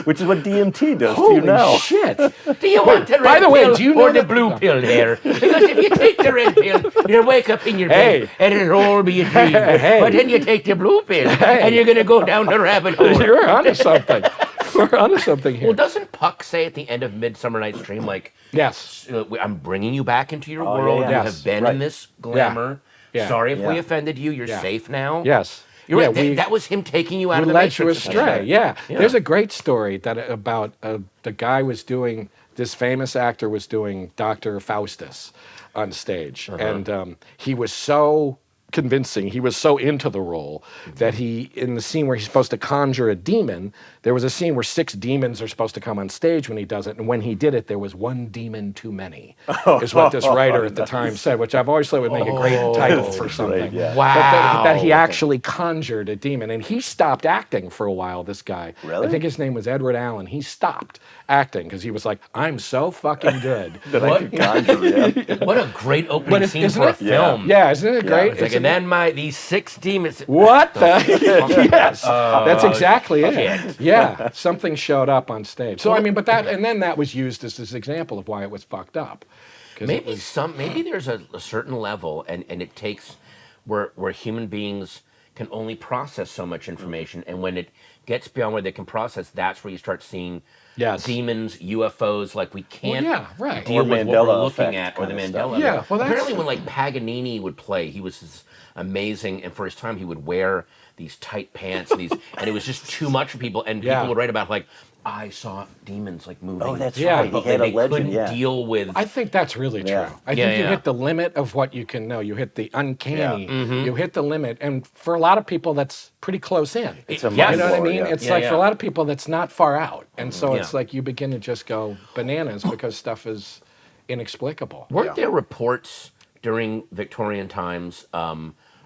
[SPEAKER 2] Which is what DMT does to
[SPEAKER 1] Holy
[SPEAKER 2] you now.
[SPEAKER 1] shit.
[SPEAKER 3] Do you want the red
[SPEAKER 1] by the way,
[SPEAKER 3] pill
[SPEAKER 1] do you know
[SPEAKER 3] or the
[SPEAKER 1] that-
[SPEAKER 3] blue pill there? Because if you take the red pill, you'll wake up in your bed and it'll all be a dream. But then you take the blue pill and you're going to go down the rabbit hole.
[SPEAKER 1] You're onto something. We're onto something here.
[SPEAKER 3] Well, doesn't Puck say at the end of Midsummer Night's Dream, like,
[SPEAKER 1] yes.
[SPEAKER 3] I'm bringing you back into your
[SPEAKER 2] Oh,
[SPEAKER 3] world.
[SPEAKER 2] yeah,
[SPEAKER 3] You
[SPEAKER 2] yeah.
[SPEAKER 3] have been
[SPEAKER 2] Right.
[SPEAKER 3] in this glamour.
[SPEAKER 1] Yeah.
[SPEAKER 3] Sorry if we
[SPEAKER 2] Yeah.
[SPEAKER 3] offended you. You're safe now.
[SPEAKER 1] Yes.
[SPEAKER 3] You're
[SPEAKER 1] Yeah,
[SPEAKER 3] right. That was him taking you out of the
[SPEAKER 1] led you
[SPEAKER 3] Matrix.
[SPEAKER 1] astray. Yeah. There's a great story about the guy was doing, this famous actor was doing Dr. Faustus on stage. And he was so convincing, he was so into the role that he, in the scene where he's supposed to conjure a demon, there was a scene where 6 demons are supposed to come on stage when he does it. And when he did it, there was 1 demon too many, is what this writer at the time said, which I've always thought would make a great title for something.
[SPEAKER 2] yeah.
[SPEAKER 3] Wow.
[SPEAKER 1] That he actually conjured a demon. And he stopped acting for a while, this guy.
[SPEAKER 2] Really?
[SPEAKER 1] I think his name was Edward Allen. He stopped acting because he was like, I'm so fucking good.
[SPEAKER 2] That I could conjure, yeah.
[SPEAKER 3] What a great opening scene
[SPEAKER 1] isn't
[SPEAKER 3] for a
[SPEAKER 1] it?
[SPEAKER 3] film.
[SPEAKER 1] Yeah, isn't it great?
[SPEAKER 3] It's like, and then these 6 demons.
[SPEAKER 1] What the? Yes, that's exactly it.
[SPEAKER 3] shit.
[SPEAKER 1] Yeah, something showed up on stage. So I mean, but that was used as this example of why it was fucked up. 'Cause it
[SPEAKER 3] Maybe
[SPEAKER 1] was-
[SPEAKER 3] maybe there's a certain level, and it takes where human beings can only process so much information, and when it gets beyond where they can process, that's where you start seeing demons, UFOs. Like we can't deal
[SPEAKER 2] Or
[SPEAKER 3] with what
[SPEAKER 2] Mandela
[SPEAKER 3] we're looking
[SPEAKER 2] Effect
[SPEAKER 3] at, or the
[SPEAKER 2] kind of
[SPEAKER 3] Mandela
[SPEAKER 2] stuff.
[SPEAKER 1] Yeah,
[SPEAKER 3] Effect.
[SPEAKER 1] well, that's-
[SPEAKER 3] Apparently, when like Paganini would play, he was this amazing, and for his time, he would wear these tight pants, and it was just too much for people, and people would write about like I saw demons like moving.
[SPEAKER 2] Oh, that's
[SPEAKER 1] Yeah.
[SPEAKER 2] right. He
[SPEAKER 3] But
[SPEAKER 2] had
[SPEAKER 3] they
[SPEAKER 2] a legend.
[SPEAKER 3] couldn't
[SPEAKER 2] Yeah.
[SPEAKER 3] deal with.
[SPEAKER 1] I think that's really true.
[SPEAKER 2] Yeah.
[SPEAKER 1] I
[SPEAKER 3] Yeah,
[SPEAKER 1] think you
[SPEAKER 3] yeah.
[SPEAKER 1] hit the limit of what you can know. You hit the uncanny.
[SPEAKER 3] Mm-hmm.
[SPEAKER 1] You hit the limit, and for a lot of people, that's pretty close in.
[SPEAKER 2] It's a
[SPEAKER 3] Yeah.
[SPEAKER 1] You know what I
[SPEAKER 2] mind
[SPEAKER 1] mean?
[SPEAKER 2] blower, yeah.
[SPEAKER 1] It's
[SPEAKER 3] Yeah,
[SPEAKER 1] like for
[SPEAKER 3] yeah.
[SPEAKER 1] a lot of people, that's not far out, and so
[SPEAKER 3] Yeah.
[SPEAKER 1] it's like you begin to just go bananas because stuff is inexplicable.
[SPEAKER 3] Weren't there reports during Victorian times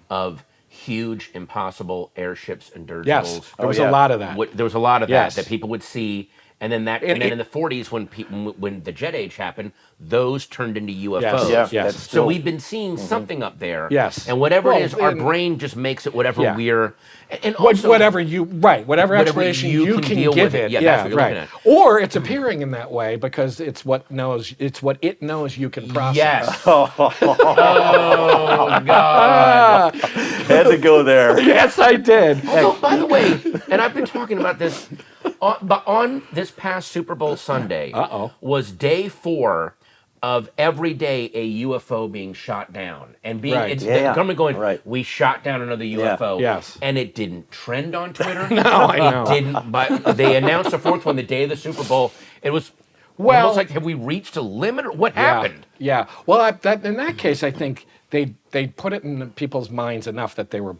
[SPEAKER 3] of huge, impossible airships and dirigibles?
[SPEAKER 1] Yes, there was
[SPEAKER 2] yeah.
[SPEAKER 1] a lot of that.
[SPEAKER 3] There was a lot of
[SPEAKER 1] Yes.
[SPEAKER 3] that people would see, and then in the 40s when the jet age happened, those turned into UFOs.
[SPEAKER 1] Yes,
[SPEAKER 2] Yeah,
[SPEAKER 1] yes.
[SPEAKER 2] that's
[SPEAKER 3] So
[SPEAKER 2] still,
[SPEAKER 3] we've been seeing something up there.
[SPEAKER 1] Yes.
[SPEAKER 3] And whatever
[SPEAKER 1] Well,
[SPEAKER 3] it is, our
[SPEAKER 1] and-
[SPEAKER 3] brain just makes it whatever
[SPEAKER 1] Yeah.
[SPEAKER 3] we're. And also,
[SPEAKER 1] Whatever explanation
[SPEAKER 3] you
[SPEAKER 1] you
[SPEAKER 3] can
[SPEAKER 1] can
[SPEAKER 3] deal
[SPEAKER 1] give
[SPEAKER 3] with it.
[SPEAKER 1] it,
[SPEAKER 3] Yeah, that's what you're
[SPEAKER 1] right.
[SPEAKER 3] looking
[SPEAKER 1] Or it's appearing in that way because it's what it knows you can process.
[SPEAKER 3] Yes. Oh God.
[SPEAKER 2] had to go there.
[SPEAKER 1] Yes, I did.
[SPEAKER 3] Although, by the way, and I've been talking about this, but on this past Super Bowl Sunday was day 4 of every day a UFO being shot down and being
[SPEAKER 1] Right.
[SPEAKER 3] it's
[SPEAKER 2] Yeah, yeah.
[SPEAKER 3] the government going,
[SPEAKER 2] Right.
[SPEAKER 3] we shot down another UFO.
[SPEAKER 1] Yes.
[SPEAKER 3] And it didn't trend on Twitter.
[SPEAKER 1] No, I know.
[SPEAKER 3] It didn't. But they announced a 4th one the day of the Super Bowl. It was
[SPEAKER 1] Well-
[SPEAKER 3] almost like, have we reached a limit or what happened?
[SPEAKER 1] Yeah. Well, in that case, I think they put it in people's minds enough that they were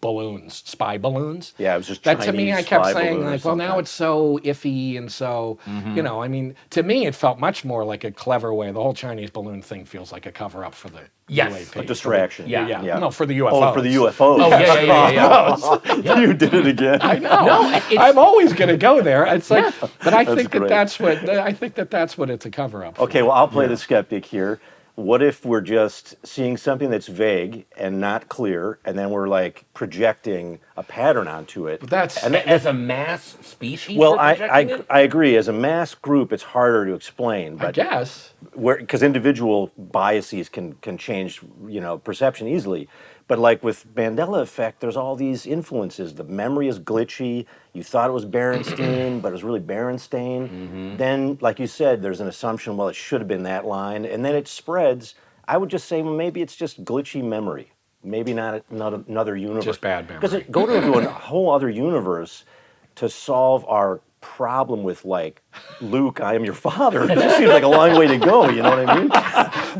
[SPEAKER 1] balloons, spy balloons.
[SPEAKER 2] Yeah, it was just
[SPEAKER 1] that to me. I
[SPEAKER 2] Chinese
[SPEAKER 1] kept
[SPEAKER 2] spy
[SPEAKER 1] saying
[SPEAKER 2] balloon or
[SPEAKER 1] like, well, now
[SPEAKER 2] something.
[SPEAKER 1] it's so iffy and so I mean, to me, it felt much more like a clever way. The whole Chinese balloon thing feels like a cover up for the
[SPEAKER 3] Yes.
[SPEAKER 1] UAP.
[SPEAKER 2] A distraction.
[SPEAKER 3] Yeah.
[SPEAKER 1] No, for the UFOs.
[SPEAKER 2] Oh, for the UFOs.
[SPEAKER 3] Oh, yeah.
[SPEAKER 2] You did it again.
[SPEAKER 1] I know.
[SPEAKER 3] No, it's-
[SPEAKER 1] I'm always going to go there. It's like, but I think
[SPEAKER 2] great.
[SPEAKER 1] that's what it's a cover up. For.
[SPEAKER 2] Okay, well, I'll play the skeptic here. What if we're just seeing something that's vague and not clear, and then we're like projecting a pattern onto it?
[SPEAKER 1] That's
[SPEAKER 2] And
[SPEAKER 3] As a mass species,
[SPEAKER 2] well,
[SPEAKER 3] we're projecting it?
[SPEAKER 2] I agree. As a mass group, it's harder to explain,
[SPEAKER 1] I
[SPEAKER 2] but
[SPEAKER 1] guess.
[SPEAKER 2] because individual biases can change, perception easily. But like with Mandela Effect, there's all these influences. The memory is glitchy. You thought it was Berenstain, but it was really Berenstain. Then, like you said, there's an assumption, well, it should have been that line. And then it spreads. I would just say, well, maybe it's just glitchy memory. Maybe not another universe.
[SPEAKER 1] Just bad memory.
[SPEAKER 2] Because go to a whole other universe to solve our problem with, like, Luke, I am your father. It just seems like a long way to go, you know what I mean?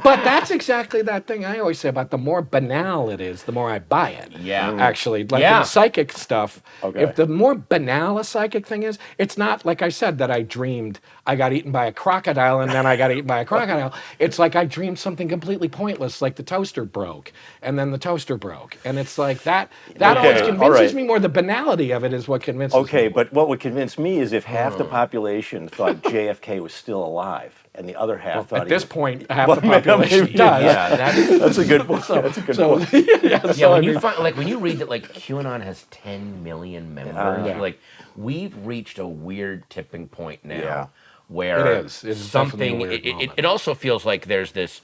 [SPEAKER 1] But that's exactly that thing I always say about the more banal it is, the more I buy it.
[SPEAKER 3] Yeah.
[SPEAKER 1] Actually, like
[SPEAKER 3] Yeah.
[SPEAKER 1] in psychic stuff,
[SPEAKER 2] Okay.
[SPEAKER 1] if the more banal a psychic thing is, it's not like I said that I dreamed I got eaten by a crocodile and then I got eaten by a crocodile. It's like I dreamed something completely pointless, like the toaster broke and then the toaster broke. And it's like that always
[SPEAKER 2] Okay,
[SPEAKER 1] convinces
[SPEAKER 2] all right.
[SPEAKER 1] me more. The banality of it is what convinces me.
[SPEAKER 2] Okay, but what would convince me is if half the population thought JFK was still alive, and the other half thought
[SPEAKER 1] At this
[SPEAKER 2] he
[SPEAKER 1] point, half the population
[SPEAKER 2] maybe,
[SPEAKER 1] does.
[SPEAKER 3] Yeah,
[SPEAKER 2] That's a good point. That's a good point.
[SPEAKER 3] Yeah, when you find when you read that QAnon has 10 million members,
[SPEAKER 1] Yeah.
[SPEAKER 3] like we've reached a weird tipping point now
[SPEAKER 2] Yeah.
[SPEAKER 3] where
[SPEAKER 1] It is. It is
[SPEAKER 3] something
[SPEAKER 1] definitely a weird moment.
[SPEAKER 3] it also feels like there's this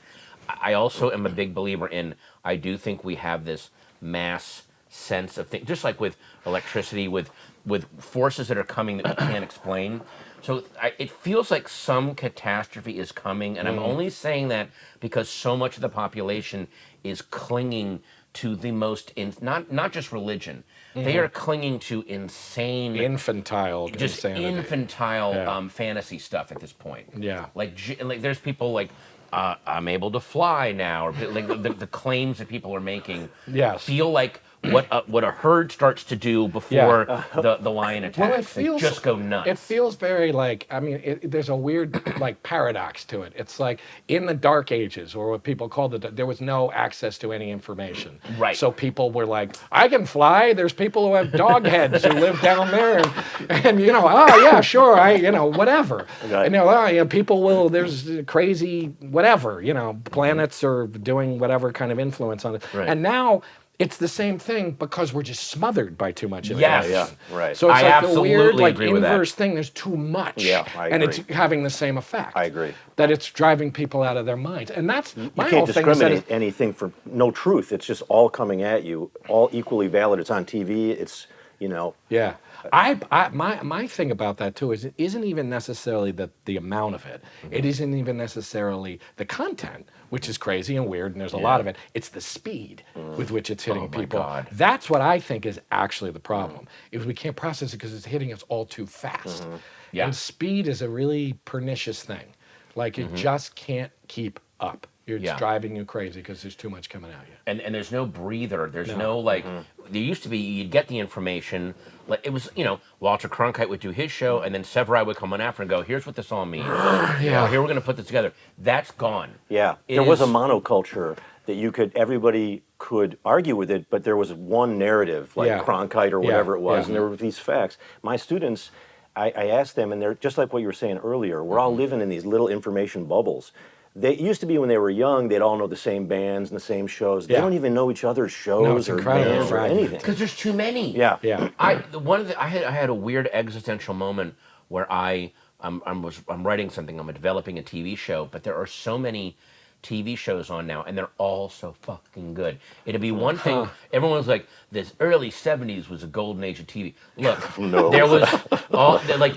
[SPEAKER 3] I also am a big believer in I do think we have this mass sense of things just like with electricity with forces that are coming that we can't explain. So it feels like some catastrophe is coming, and I'm only saying that because so much of the population is clinging to the most, not just religion, they are clinging to insane,
[SPEAKER 1] Infantile,
[SPEAKER 3] just
[SPEAKER 1] insanity.
[SPEAKER 3] infantile
[SPEAKER 1] Yeah.
[SPEAKER 3] fantasy stuff at this point.
[SPEAKER 1] Yeah.
[SPEAKER 3] Like there's people like, I'm able to fly now, or like the claims that people are making
[SPEAKER 1] Yes.
[SPEAKER 3] feel like what a herd starts to do before the lion attacks.
[SPEAKER 1] Well, it
[SPEAKER 3] They
[SPEAKER 1] feels
[SPEAKER 3] just go nuts.
[SPEAKER 1] It feels very like there's a weird like paradox to it. It's like in the Dark Ages, or what people called there was no access to any information.
[SPEAKER 3] Right.
[SPEAKER 1] So people were like, I can fly. There's people who have dog heads who live down there, and oh yeah, sure, whatever.
[SPEAKER 2] Right.
[SPEAKER 1] And people will. There's crazy whatever. Planets are doing whatever kind of influence on it.
[SPEAKER 3] Right.
[SPEAKER 1] And now. It's the same thing because we're just smothered by too much
[SPEAKER 3] Yes.
[SPEAKER 1] information.
[SPEAKER 2] Yeah, right.
[SPEAKER 1] So it's
[SPEAKER 3] I
[SPEAKER 1] like a
[SPEAKER 3] absolutely
[SPEAKER 1] weird, like
[SPEAKER 3] agree with that.
[SPEAKER 1] inverse thing. There's too much.
[SPEAKER 2] Yeah, I
[SPEAKER 1] And it's
[SPEAKER 2] agree.
[SPEAKER 1] having the same effect.
[SPEAKER 2] I agree.
[SPEAKER 1] That it's driving people out of their minds. And that's
[SPEAKER 2] You
[SPEAKER 1] my
[SPEAKER 2] can't
[SPEAKER 1] whole thing. Is that
[SPEAKER 2] discriminate anything for no truth. It's just all coming at you, all equally valid. It's on TV. It's
[SPEAKER 1] yeah. My thing about that too is it isn't even necessarily the amount of it. It isn't even necessarily the content, which is crazy and weird, and there's a lot of it. It's the speed with which it's hitting
[SPEAKER 3] my
[SPEAKER 1] people.
[SPEAKER 3] God.
[SPEAKER 1] That's what I think is actually the problem. Is we can't process it because it's hitting us all too fast.
[SPEAKER 3] Yeah.
[SPEAKER 1] And speed is a really pernicious thing. Like it just can't keep up. It's driving you crazy because there's too much coming at you.
[SPEAKER 3] And there's no breather. There's no like. There used to be, you'd get the information. Like it was, Walter Cronkite would do his show, and then Severai would come on after and go, "Here's what this all means. Here we're going to put this together." That's gone.
[SPEAKER 2] Yeah, there was a monoculture that everybody could argue with it, but there was one narrative, like Cronkite or whatever it was, and there were these facts. My students, I asked them, and they're just like what you were saying earlier. We're all living in these little information bubbles. They used to be when they were young, they'd all know the same bands and the same shows. They don't even know each other's shows or bands or anything.
[SPEAKER 3] Because there's too many.
[SPEAKER 2] Yeah.
[SPEAKER 3] I had a weird existential moment where I'm writing something. I'm developing a TV show, but there are so many TV shows on now, and they're all so fucking good. It'd be one thing. Everyone was like, "This early '70s was a golden age of TV." Look, there was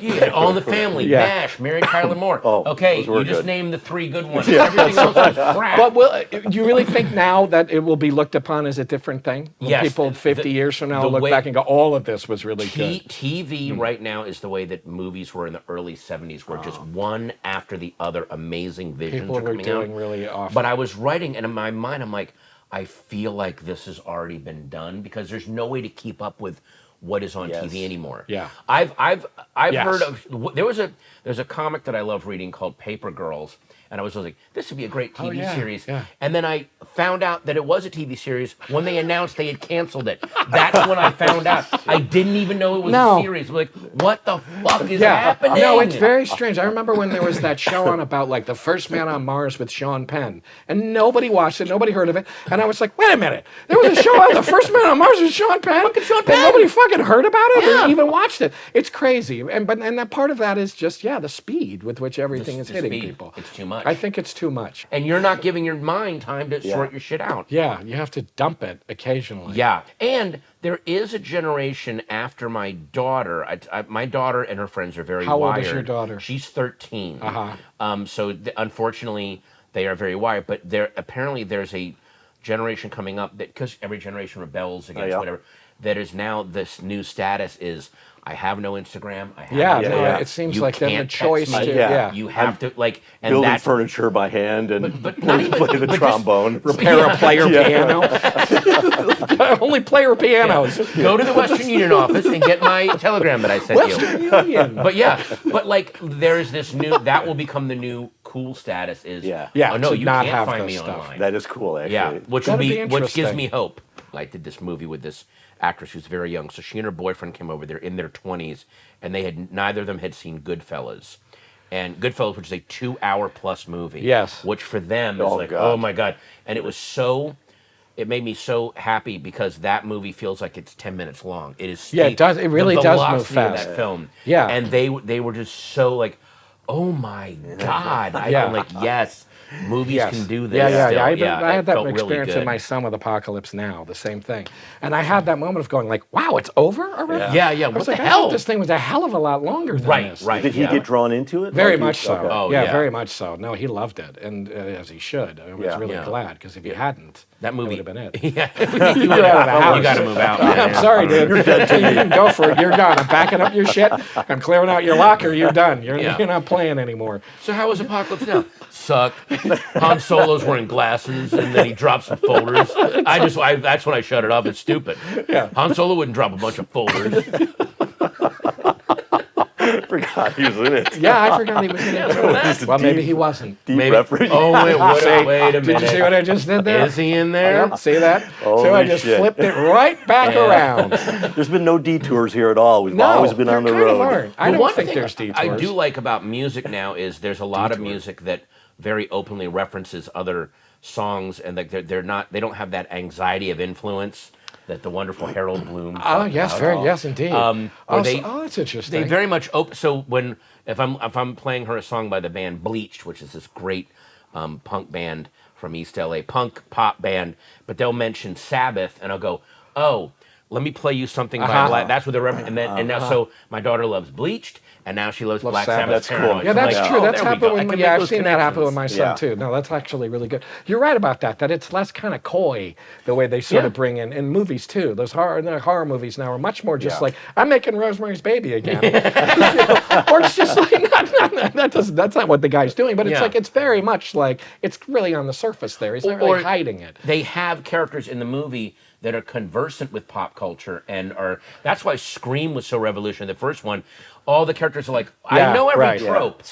[SPEAKER 3] you had All in the Family, MASH, Mary Tyler Moore. Okay, you just named the 3 good ones. Everything else was crap.
[SPEAKER 1] But do you really think now that it will be looked upon as a different thing? Will people 50 years from now look back and go, "All of this was really good"?
[SPEAKER 3] TV right now is the way that movies were in the early '70s, where just one after the other amazing visions
[SPEAKER 1] People
[SPEAKER 3] are
[SPEAKER 1] were
[SPEAKER 3] coming
[SPEAKER 1] doing
[SPEAKER 3] out.
[SPEAKER 1] really awesome.
[SPEAKER 3] But I was writing, and in my mind, I'm like, I feel like this has already been done because there's no way to keep up with what is on TV anymore.
[SPEAKER 1] Yeah.
[SPEAKER 3] I've heard of there's a comic that I love reading called Paper Girls, and I was like, this would be a great TV series.
[SPEAKER 1] Yeah.
[SPEAKER 3] And then I found out that it was a TV series when they announced they had canceled it. That's when I found out. I didn't even know it was a series. I'm like, what the fuck is happening?
[SPEAKER 1] No, it's very strange. I remember when there was that show on about like the first man on Mars with Sean Penn, and nobody watched it, nobody heard of it, and I was like, wait a minute, there was a show on the first man on Mars with Sean Penn,
[SPEAKER 3] Sean Penn.
[SPEAKER 1] and nobody fucking heard about it or even watched it. It's crazy, and that part of that is just the speed with which everything is hitting people.
[SPEAKER 3] It's too much.
[SPEAKER 1] I think it's too much.
[SPEAKER 3] And you're not giving your mind time to sort your shit out.
[SPEAKER 1] Yeah, you have to dump it occasionally.
[SPEAKER 3] Yeah, and there is a generation after my daughter. My daughter and her friends are very wired.
[SPEAKER 1] How old is your daughter?
[SPEAKER 3] She's 13. So unfortunately, they are very wired. But apparently there's a generation coming up that, because every generation rebels against whatever, that is now this new status is, I have no Instagram. I have
[SPEAKER 1] it seems
[SPEAKER 3] you
[SPEAKER 1] like they have a
[SPEAKER 3] can't
[SPEAKER 1] choice
[SPEAKER 3] text me.
[SPEAKER 1] to.
[SPEAKER 3] You have to and
[SPEAKER 2] building
[SPEAKER 3] that's
[SPEAKER 2] furniture by hand and
[SPEAKER 3] but not even,
[SPEAKER 2] play the trombone.
[SPEAKER 1] Repair a player piano. Only player pianos.
[SPEAKER 3] Go to the Western Union office and get my telegram that I sent
[SPEAKER 1] Western
[SPEAKER 3] you.
[SPEAKER 1] Union.
[SPEAKER 3] But like there's this new, that will become the new cool status is, oh no,
[SPEAKER 1] to
[SPEAKER 3] you
[SPEAKER 1] not
[SPEAKER 3] can't
[SPEAKER 1] have
[SPEAKER 3] find
[SPEAKER 1] this
[SPEAKER 3] me
[SPEAKER 1] stuff.
[SPEAKER 3] online.
[SPEAKER 2] That is cool, actually.
[SPEAKER 3] Yeah, which gives
[SPEAKER 1] interesting.
[SPEAKER 3] me hope. I did this movie with this actress who's very young. So she and her boyfriend came over there in their 20s, and neither of them had seen Goodfellas. And Goodfellas, which is a 2-hour plus movie.
[SPEAKER 1] Yes.
[SPEAKER 3] Which for them is oh my God. And it made me so happy because that movie feels like it's 10 minutes long. It is.
[SPEAKER 1] Yeah, it does. It really
[SPEAKER 3] the
[SPEAKER 1] does move
[SPEAKER 3] velocity of
[SPEAKER 1] fast.
[SPEAKER 3] that film.
[SPEAKER 1] Yeah.
[SPEAKER 3] And they were just so like, oh my God. I'm like, yes. Movies can do this.
[SPEAKER 1] Yeah. I had that
[SPEAKER 3] felt
[SPEAKER 1] experience
[SPEAKER 3] really
[SPEAKER 1] in My Son with Apocalypse Now, the same thing. And I had that moment of going like, wow, it's over already?
[SPEAKER 3] Yeah.
[SPEAKER 1] I
[SPEAKER 3] What
[SPEAKER 1] was
[SPEAKER 3] the
[SPEAKER 1] like, I
[SPEAKER 3] hell?
[SPEAKER 1] thought this thing was a hell of a lot longer than this.
[SPEAKER 3] Right.
[SPEAKER 2] Did he get drawn into it?
[SPEAKER 1] Very much so.
[SPEAKER 2] Okay.
[SPEAKER 3] Oh,
[SPEAKER 1] yeah,
[SPEAKER 3] yeah.
[SPEAKER 1] very much so. No, he loved it, and as he should. I was really glad, because if he hadn't,
[SPEAKER 3] that movie
[SPEAKER 1] would have been it.
[SPEAKER 3] Yeah.
[SPEAKER 1] You got
[SPEAKER 3] to move out. Man.
[SPEAKER 1] I'm sorry, dude. You're dead. You can go for it. You're done. I'm packing up your shit. I'm clearing out your locker. You're done. You're not playing anymore.
[SPEAKER 3] So how was Apocalypse Now? Suck. Han Solo's wearing glasses, and then he drops some folders. That's when I shut it off. It's stupid.
[SPEAKER 1] Yeah.
[SPEAKER 3] Han Solo wouldn't drop a bunch of folders.
[SPEAKER 2] I forgot he was in it.
[SPEAKER 1] Yeah, I forgot he was in it. Well, maybe he wasn't.
[SPEAKER 2] Deep
[SPEAKER 3] Maybe.
[SPEAKER 2] reference.
[SPEAKER 3] Oh, wait a minute.
[SPEAKER 1] Did you see what I just did there?
[SPEAKER 3] Is he in there?
[SPEAKER 1] Yep, see that?
[SPEAKER 2] Holy
[SPEAKER 1] So I just
[SPEAKER 2] shit.
[SPEAKER 1] flipped it right back around.
[SPEAKER 2] There's been no detours here at all. We've
[SPEAKER 1] No,
[SPEAKER 2] always been on the
[SPEAKER 1] there kind of
[SPEAKER 2] road.
[SPEAKER 1] aren't. I
[SPEAKER 3] Well,
[SPEAKER 1] don't
[SPEAKER 3] one
[SPEAKER 1] think
[SPEAKER 3] thing
[SPEAKER 1] there's detours.
[SPEAKER 3] I do like about music now is there's a lot of music that very openly references other songs, and like they don't have that anxiety of influence that the wonderful Harold Bloom.
[SPEAKER 1] Oh yes, yes indeed. That's interesting.
[SPEAKER 3] They very much open. So if I'm playing her a song by the band Bleached, which is this great punk band from East LA, punk pop band, but they'll mention Sabbath, and I'll go, oh, let me play you something by Black. That's what they're and now so my daughter loves Bleached, and now she loves Black Sabbath.
[SPEAKER 2] That's cool.
[SPEAKER 3] Paranoid.
[SPEAKER 1] Yeah,
[SPEAKER 3] So I'm
[SPEAKER 1] that's
[SPEAKER 3] like,
[SPEAKER 1] true.
[SPEAKER 3] oh,
[SPEAKER 1] That's
[SPEAKER 3] there we
[SPEAKER 1] happened
[SPEAKER 3] go.
[SPEAKER 1] with
[SPEAKER 3] I can
[SPEAKER 1] me. Yeah,
[SPEAKER 3] make
[SPEAKER 1] I've
[SPEAKER 3] those
[SPEAKER 1] seen that happen with
[SPEAKER 3] connections.
[SPEAKER 1] my son
[SPEAKER 2] Yeah.
[SPEAKER 1] too. No, that's actually really good. You're right about that. That it's less kind of coy the way they sort of bring in movies too. Those horror movies now are much more just like I'm making Rosemary's Baby again, or it's just like that's not what the guy's doing. But it's like it's very much like it's really on the surface there. He's not really hiding it.
[SPEAKER 3] They have characters in the movie that are conversant with pop culture and that's why Scream was so revolutionary. The first one, all the characters are like, I know every trope.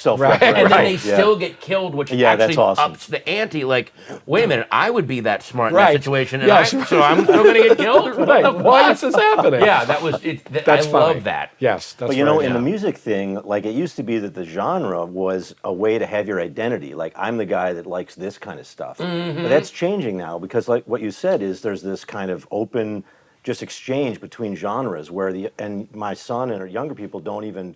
[SPEAKER 3] And then they still get killed, which actually ups the ante. Like, wait a minute, I would be that smart in that situation, and so I'm still going to get killed?
[SPEAKER 1] Why is this happening?
[SPEAKER 3] Yeah, that was I love that.
[SPEAKER 1] Yes, that's
[SPEAKER 2] But you know, in the music thing, like it used to be that the genre was a way to have your identity. Like, I'm the guy that likes this kind of stuff. But that's changing now because, like what you said, is there's this kind of open just exchange between genres where and my son and younger people don't even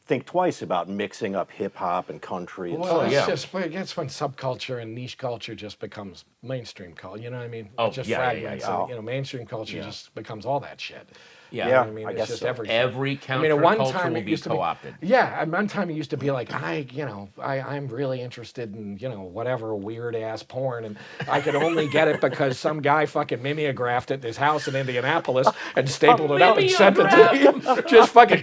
[SPEAKER 2] think twice about mixing up hip hop and country. And
[SPEAKER 1] well, it's when subculture and niche culture just becomes mainstream culture. You know what I mean?
[SPEAKER 3] Oh,
[SPEAKER 1] it just fragments. And, you know, mainstream culture just becomes all that shit.
[SPEAKER 3] Yeah,
[SPEAKER 1] you know what I mean, it's
[SPEAKER 2] guess
[SPEAKER 1] just
[SPEAKER 2] so.
[SPEAKER 1] everything.
[SPEAKER 3] Every counterculture
[SPEAKER 1] at one time
[SPEAKER 3] will
[SPEAKER 1] it
[SPEAKER 3] be
[SPEAKER 1] used to
[SPEAKER 3] co-opted.
[SPEAKER 1] At one time it used to be like I'm really interested in whatever weird ass porn, and I could only get it because some guy fucking mimeographed it in his house in Indianapolis and stapled it out and sent it to me. Just fucking.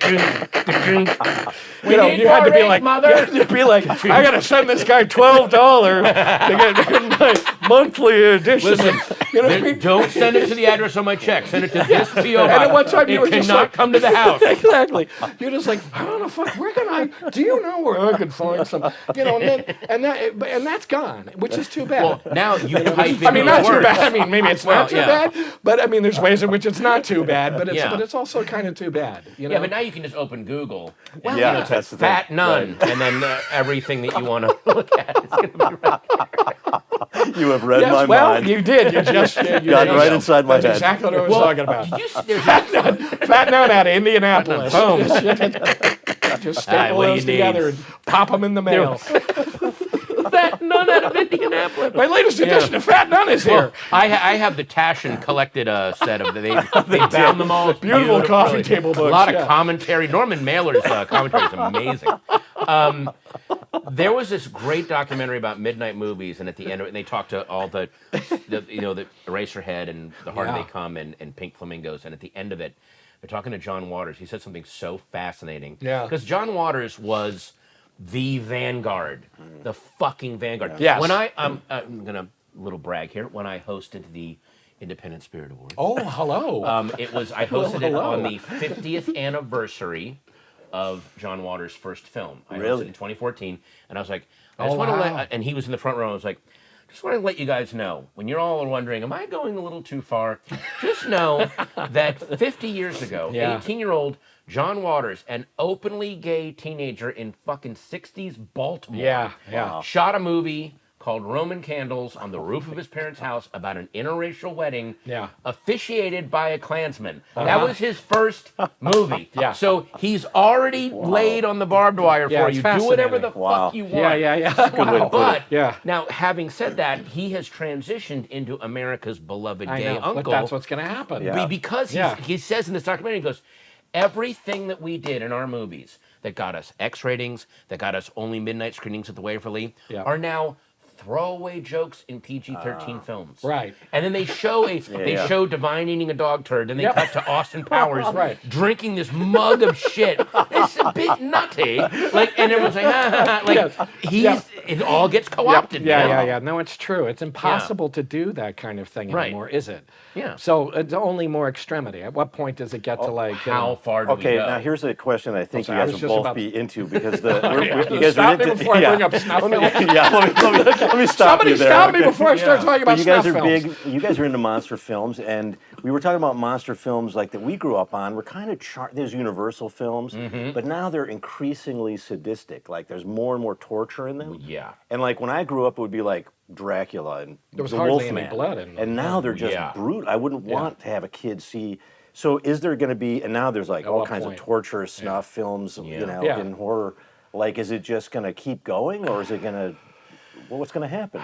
[SPEAKER 1] You had to be like, mother. You'd be like, I gotta send this guy $12 to get my monthly edition.
[SPEAKER 3] Listen,
[SPEAKER 1] you know what I mean?
[SPEAKER 3] Don't send it to the address on my check. Send it to this PO box.
[SPEAKER 1] And at one time you were
[SPEAKER 3] it
[SPEAKER 1] just
[SPEAKER 3] cannot
[SPEAKER 1] like,
[SPEAKER 3] come to the house.
[SPEAKER 1] Exactly. You're just like, how the fuck? Where can I? Do you know where I could find some? And that's gone, which is too bad.
[SPEAKER 3] Well, now you type in
[SPEAKER 1] I mean, not
[SPEAKER 3] those
[SPEAKER 1] too
[SPEAKER 3] words.
[SPEAKER 1] bad. I mean, maybe it's not too bad, but I mean, there's ways in which it's not too bad, but it's also kind of too bad.
[SPEAKER 3] Yeah, but now you can just open Google.
[SPEAKER 1] Well,
[SPEAKER 2] that's the thing.
[SPEAKER 3] Fat nun, and then everything that you want to look at is going to be right.
[SPEAKER 2] You have read my
[SPEAKER 1] well,
[SPEAKER 2] mind.
[SPEAKER 1] you did. You just
[SPEAKER 2] got right inside my head.
[SPEAKER 1] That's exactly what I was talking about.
[SPEAKER 3] There's
[SPEAKER 1] Fat nun out of Indianapolis. Boom. Just staple those together and pop them in the mail.
[SPEAKER 3] Fat nun out of Indianapolis.
[SPEAKER 1] My latest edition of Fat Nun is here.
[SPEAKER 3] Well, I have the Tashin collected set of they bound them all. It's
[SPEAKER 1] beautiful coffee table books.
[SPEAKER 3] A lot of commentary. Norman Mailer's commentary is amazing. There was this great documentary about midnight movies, and at the end of it, they talked to all the Eraserhead and The Harder They Come and Pink Flamingos, and at the end of it, they're talking to John Waters. He said something so fascinating. Yeah. Because John Waters was the vanguard, the fucking vanguard.
[SPEAKER 1] Yes.
[SPEAKER 3] When I'm gonna little brag here. When I hosted the Independent Spirit Awards.
[SPEAKER 1] Oh, hello.
[SPEAKER 3] I hosted it on the 50th anniversary of John Waters' first film. I hosted it in 2014, and I was like, I just want to let, and he was in the front row. I was like, just want to let you guys know, when you're all wondering, am I going a little too far? Just know that 50 years ago, 18-year-old John Waters, an openly gay teenager in fucking 60s Baltimore, shot a movie called Roman Candles on the roof of his parents' house about an interracial wedding officiated by a Klansman. That was his first movie. So he's already laid on the barbed wire for you. Do whatever the fuck you want. But now, having said that, he has transitioned into America's beloved gay uncle.
[SPEAKER 1] But that's what's going to happen.
[SPEAKER 3] Because he says in this documentary, he goes, everything that we did in our movies that got us X ratings, that got us only midnight screenings at the Waverly, are now throwaway jokes in PG-13 films.
[SPEAKER 1] Right.
[SPEAKER 3] And then they show show Divine eating a dog turd, and they cut to Austin Powers drinking this mug of shit. It's a bit nutty. Like, and everyone's like, it all gets co-opted.
[SPEAKER 1] No, it's true. It's impossible to do that kind of thing anymore, is it?
[SPEAKER 3] Yeah.
[SPEAKER 1] So it's only more extremity. At what point does it get to like
[SPEAKER 3] how far do we go?
[SPEAKER 2] Okay, now here's a question I think you guys will both be into because you
[SPEAKER 1] guys are into before I bring up snuff films.
[SPEAKER 2] Let me stop
[SPEAKER 1] Somebody
[SPEAKER 2] you there.
[SPEAKER 1] stop me before I start talking about snuff films.
[SPEAKER 2] You guys are into monster films, and we were talking about monster films like that we grew up on. We're kind of there's Universal films, but now they're increasingly sadistic. Like there's more and more torture in them.
[SPEAKER 3] Yeah.
[SPEAKER 2] And like when I grew up, it would be like Dracula and
[SPEAKER 1] there was
[SPEAKER 2] the
[SPEAKER 1] hardly
[SPEAKER 2] Wolfman.
[SPEAKER 1] any blood in them.
[SPEAKER 2] And now they're just brutal. I wouldn't want to have a kid see. So is there going to be? And now there's like all kinds of torture snuff films, in horror. Like, is it just going to keep going, or is it going to? Well, what's going to happen?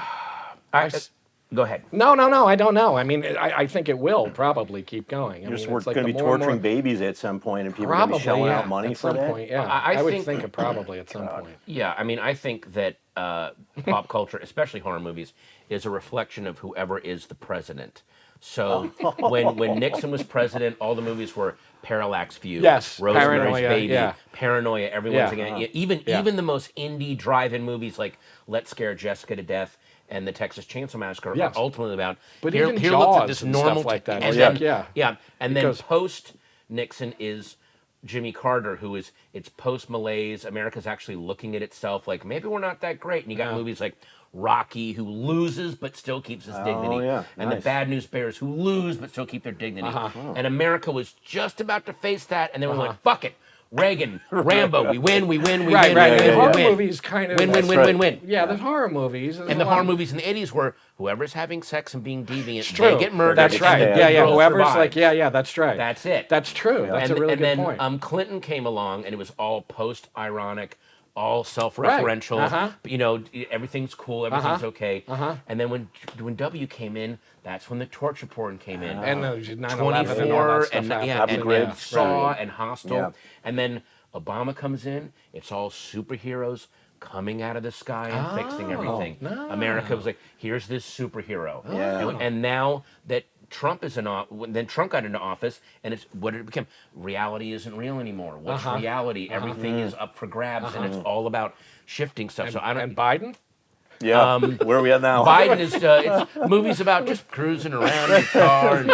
[SPEAKER 3] Go ahead.
[SPEAKER 1] No, I don't know. I mean, I think it will probably keep going. I mean,
[SPEAKER 2] We're
[SPEAKER 1] it's like
[SPEAKER 2] going to
[SPEAKER 1] the
[SPEAKER 2] be
[SPEAKER 1] more and
[SPEAKER 2] torturing
[SPEAKER 1] more,
[SPEAKER 2] babies at some point, and people are going to
[SPEAKER 1] probably
[SPEAKER 2] be shelling
[SPEAKER 1] yeah,
[SPEAKER 2] out money
[SPEAKER 1] at
[SPEAKER 2] for
[SPEAKER 1] some
[SPEAKER 2] that.
[SPEAKER 1] point. Yeah,
[SPEAKER 3] I
[SPEAKER 1] would
[SPEAKER 3] think-
[SPEAKER 1] think it probably at some point.
[SPEAKER 3] Yeah, I mean, I think that pop culture, especially horror movies, is a reflection of whoever is the president. So when Nixon was president, all the movies were Parallax View,
[SPEAKER 1] Yes,
[SPEAKER 3] Rosemary's
[SPEAKER 1] Paranoia,
[SPEAKER 3] Baby,
[SPEAKER 1] yeah.
[SPEAKER 3] Paranoia. Everyone's
[SPEAKER 1] Yeah.
[SPEAKER 3] again. Even the most indie drive-in movies like Let's Scare Jessica to Death and the Texas Chainsaw Massacre
[SPEAKER 1] Yes.
[SPEAKER 3] are ultimately about.
[SPEAKER 1] But
[SPEAKER 3] here,
[SPEAKER 1] even
[SPEAKER 3] here looks at
[SPEAKER 1] Jaws
[SPEAKER 3] this
[SPEAKER 1] and
[SPEAKER 3] normal
[SPEAKER 1] stuff like that.
[SPEAKER 3] and
[SPEAKER 1] Yeah.
[SPEAKER 3] then,
[SPEAKER 1] Yeah.
[SPEAKER 3] and
[SPEAKER 1] Because-
[SPEAKER 3] then post Nixon is Jimmy Carter, who is it's post malaise. America's actually looking at itself like maybe we're not that great. And you got movies like Rocky, who loses but still keeps his dignity,
[SPEAKER 2] yeah.
[SPEAKER 3] and
[SPEAKER 2] Nice.
[SPEAKER 3] the Bad News Bears, who lose but still keep their dignity. And America was just about to face that, and then we went, "Fuck it, Reagan, Rambo, we win, we win, we
[SPEAKER 1] Right,
[SPEAKER 3] win,
[SPEAKER 1] right.
[SPEAKER 3] we
[SPEAKER 1] And
[SPEAKER 3] win,
[SPEAKER 1] horror
[SPEAKER 3] we win,
[SPEAKER 1] movies kind of
[SPEAKER 3] win, win, win,
[SPEAKER 2] right.
[SPEAKER 3] win, win."
[SPEAKER 1] Yeah, the horror movies.
[SPEAKER 3] And the horror movies in the '80s were whoever's having sex and being deviant,
[SPEAKER 1] True.
[SPEAKER 3] they get murdered.
[SPEAKER 1] That's
[SPEAKER 3] and
[SPEAKER 1] right.
[SPEAKER 3] the
[SPEAKER 1] Yeah,
[SPEAKER 3] good
[SPEAKER 1] yeah.
[SPEAKER 3] girl
[SPEAKER 1] Whoever's
[SPEAKER 3] survives.
[SPEAKER 1] like, yeah, that's right.
[SPEAKER 3] That's it.
[SPEAKER 1] That's true. That's
[SPEAKER 3] and,
[SPEAKER 1] a really
[SPEAKER 3] and
[SPEAKER 1] good
[SPEAKER 3] then
[SPEAKER 1] point.
[SPEAKER 3] Clinton came along, and it was all post-ironic, all self-referential.
[SPEAKER 1] Uh-huh.
[SPEAKER 3] You know, everything's cool, everything's okay. And then when W came in, that's when the torture porn came in.
[SPEAKER 1] And the 9/11 and all
[SPEAKER 3] 24
[SPEAKER 1] that stuff
[SPEAKER 3] and
[SPEAKER 1] happened.
[SPEAKER 3] and
[SPEAKER 2] Grid.
[SPEAKER 3] Saw and Hostel,
[SPEAKER 2] Yeah.
[SPEAKER 3] and then Obama comes in. It's all superheroes coming out of the sky and fixing everything.
[SPEAKER 1] no.
[SPEAKER 3] America was like, here's this superhero.
[SPEAKER 2] Yeah.
[SPEAKER 3] And now that Trump is then Trump got into office, and it's what it became. Reality isn't real anymore. What's reality? Everything is up for grabs, and it's all about shifting stuff. So I don't.
[SPEAKER 1] And Biden?
[SPEAKER 2] Yeah. Where are we at now?
[SPEAKER 3] Biden is it's movies about just cruising around in your car and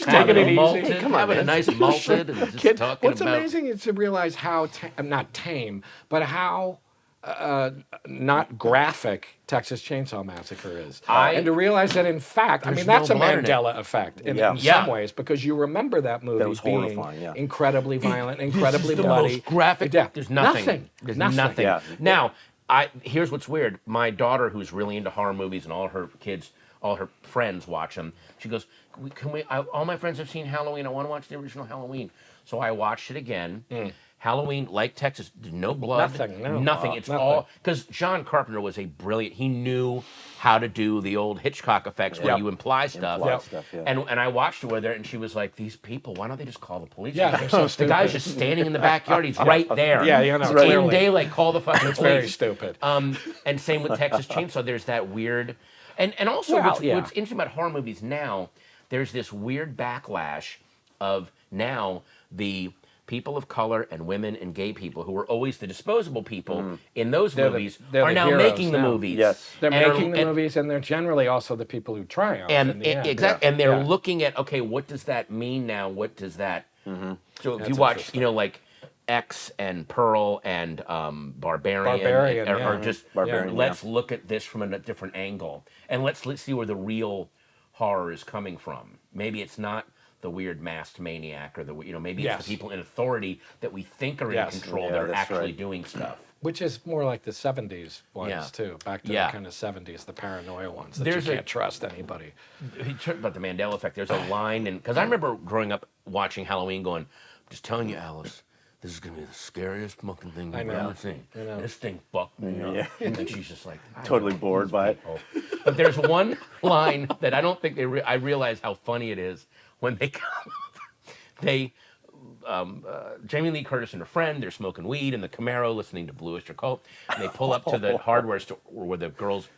[SPEAKER 3] having
[SPEAKER 1] it
[SPEAKER 3] a
[SPEAKER 1] easy.
[SPEAKER 3] malted,
[SPEAKER 1] Come
[SPEAKER 3] having a nice malted, and just
[SPEAKER 1] Kid,
[SPEAKER 3] talking
[SPEAKER 1] what's
[SPEAKER 3] about.
[SPEAKER 1] amazing is to realize how not tame, but how not graphic Texas Chainsaw Massacre is, and to realize that in fact, I mean,
[SPEAKER 3] There's
[SPEAKER 1] that's
[SPEAKER 3] no
[SPEAKER 1] a
[SPEAKER 3] blood in it.
[SPEAKER 1] Mandela effect in
[SPEAKER 2] Yeah.
[SPEAKER 1] some ways, because you remember that movie
[SPEAKER 2] was
[SPEAKER 1] being
[SPEAKER 2] horrifying, yeah.
[SPEAKER 1] incredibly violent, incredibly
[SPEAKER 3] This is the
[SPEAKER 1] bloody,
[SPEAKER 3] most graphic.
[SPEAKER 1] Yeah.
[SPEAKER 3] There's nothing. There's nothing.
[SPEAKER 2] Yeah.
[SPEAKER 3] Now, here's what's weird. My daughter, who's really into horror movies, and all her kids, all her friends watch them. She goes, "Can we? All my friends have seen Halloween. I want to watch the original Halloween." So I watched it again. Halloween, like Texas, no blood,
[SPEAKER 1] Nothing, no.
[SPEAKER 3] nothing. It's
[SPEAKER 1] Nothing.
[SPEAKER 3] all because John Carpenter was a brilliant. He knew how to do the old Hitchcock effects where
[SPEAKER 1] Yep.
[SPEAKER 3] you imply stuff.
[SPEAKER 2] Imply stuff, yeah.
[SPEAKER 3] And I watched it with her, and she was like, "These people, why don't they just call the police?"
[SPEAKER 1] Yeah, they're so
[SPEAKER 3] the guy's just standing in the backyard. He's right there.
[SPEAKER 1] Yeah, you know,
[SPEAKER 3] It's in
[SPEAKER 1] clearly.
[SPEAKER 3] daylight. Call the fucking
[SPEAKER 1] It's
[SPEAKER 3] police.
[SPEAKER 1] very stupid.
[SPEAKER 3] And same with Texas Chainsaw. There's that weird, and also
[SPEAKER 1] Well,
[SPEAKER 3] what's
[SPEAKER 1] yeah.
[SPEAKER 3] interesting about horror movies now, there's this weird backlash of now the people of color and women and gay people who were always the disposable people in those movies
[SPEAKER 1] they're
[SPEAKER 3] are
[SPEAKER 1] the
[SPEAKER 3] now
[SPEAKER 1] heroes
[SPEAKER 3] making the
[SPEAKER 1] now.
[SPEAKER 3] movies.
[SPEAKER 2] Yes.
[SPEAKER 1] They're
[SPEAKER 3] And are-
[SPEAKER 1] making the
[SPEAKER 3] and-
[SPEAKER 1] movies, and they're generally also the people who triumph. in
[SPEAKER 3] and
[SPEAKER 1] the end.
[SPEAKER 3] exactly, and they're
[SPEAKER 1] Yeah.
[SPEAKER 3] looking at, okay, what does that mean now? What does that? So if you
[SPEAKER 1] That's
[SPEAKER 3] watch,
[SPEAKER 1] interesting.
[SPEAKER 3] like X and Pearl and Barbarian,
[SPEAKER 1] Barbarian,
[SPEAKER 3] are
[SPEAKER 1] yeah.
[SPEAKER 3] just
[SPEAKER 2] Barbarian,
[SPEAKER 3] let's look at this from a different angle, and let's see where the real horror is coming from. Maybe it's not the weird masked maniac, or maybe it's
[SPEAKER 1] Yes.
[SPEAKER 3] the people in authority that we think are in
[SPEAKER 1] Yes.
[SPEAKER 3] control
[SPEAKER 2] Yeah,
[SPEAKER 3] that are
[SPEAKER 2] that's
[SPEAKER 3] actually
[SPEAKER 2] right.
[SPEAKER 3] doing stuff.
[SPEAKER 1] Which is more like the 70s ones,
[SPEAKER 3] Yeah.
[SPEAKER 1] too. Back to
[SPEAKER 3] Yeah.
[SPEAKER 1] the kind of 70s, the paranoia ones that
[SPEAKER 3] There's
[SPEAKER 1] you
[SPEAKER 3] a-
[SPEAKER 1] can't trust anybody.
[SPEAKER 3] He talked about the Mandela Effect. There's a line, and because I remember growing up watching Halloween, going, "I'm just telling you, Alice, this is gonna be the scariest fucking thing you've
[SPEAKER 1] know.
[SPEAKER 3] ever seen.
[SPEAKER 1] I know.
[SPEAKER 3] This thing fucked me up."
[SPEAKER 2] Yeah.
[SPEAKER 3] And she's just like, "I
[SPEAKER 2] Totally
[SPEAKER 3] love
[SPEAKER 2] bored
[SPEAKER 3] these
[SPEAKER 2] by it.
[SPEAKER 3] people." But there's one line that I don't think I realize how funny it is when they come. They. Jamie Lee Curtis and her friend, they're smoking weed in the Camaro, listening to Blue Oyster Cult. And they pull up to the hardware store where the girl's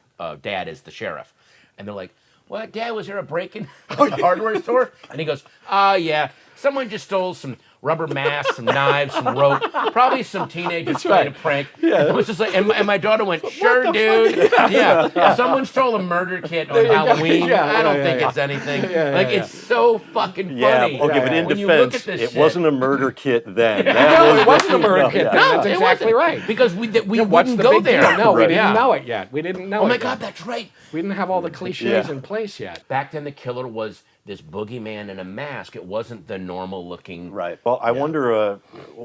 [SPEAKER 3] dad is the sheriff. And they're like, "What, Dad, was there a break-in at the hardware store?" And he goes, "Yeah, someone just stole some rubber masks, some knives, some rope, probably some teenagers trying to prank." Yeah. It was just like, and my daughter went, "Sure, dude. Yeah. Someone stole a murder kit on Halloween.
[SPEAKER 1] Yeah,
[SPEAKER 3] I don't
[SPEAKER 1] yeah,
[SPEAKER 3] think
[SPEAKER 1] yeah.
[SPEAKER 3] it's anything."
[SPEAKER 1] Yeah,
[SPEAKER 3] it's so fucking
[SPEAKER 2] Yeah,
[SPEAKER 3] funny.
[SPEAKER 2] okay, but in
[SPEAKER 3] When you look
[SPEAKER 2] defense,
[SPEAKER 3] at this
[SPEAKER 2] it
[SPEAKER 3] shit-
[SPEAKER 2] wasn't a murder kit then. That
[SPEAKER 1] No,
[SPEAKER 2] was
[SPEAKER 1] it wasn't a murder kit.
[SPEAKER 2] yeah.
[SPEAKER 1] then.
[SPEAKER 3] No,
[SPEAKER 1] That's
[SPEAKER 3] it
[SPEAKER 1] exactly
[SPEAKER 3] wasn't.
[SPEAKER 1] right.
[SPEAKER 3] Because we
[SPEAKER 1] What's
[SPEAKER 3] wouldn't
[SPEAKER 1] the
[SPEAKER 3] go
[SPEAKER 1] big
[SPEAKER 3] there.
[SPEAKER 1] deal? No, we
[SPEAKER 2] Right.
[SPEAKER 1] didn't
[SPEAKER 3] Yeah.
[SPEAKER 1] know it yet. We didn't know
[SPEAKER 3] Oh
[SPEAKER 1] it
[SPEAKER 3] my
[SPEAKER 1] yet.
[SPEAKER 3] God, that's right.
[SPEAKER 1] We didn't have all the cliches
[SPEAKER 2] Yeah.
[SPEAKER 1] in place yet.
[SPEAKER 3] Back then, the killer was this boogeyman in a mask. It wasn't the normal looking.
[SPEAKER 2] Right. Well, I wonder,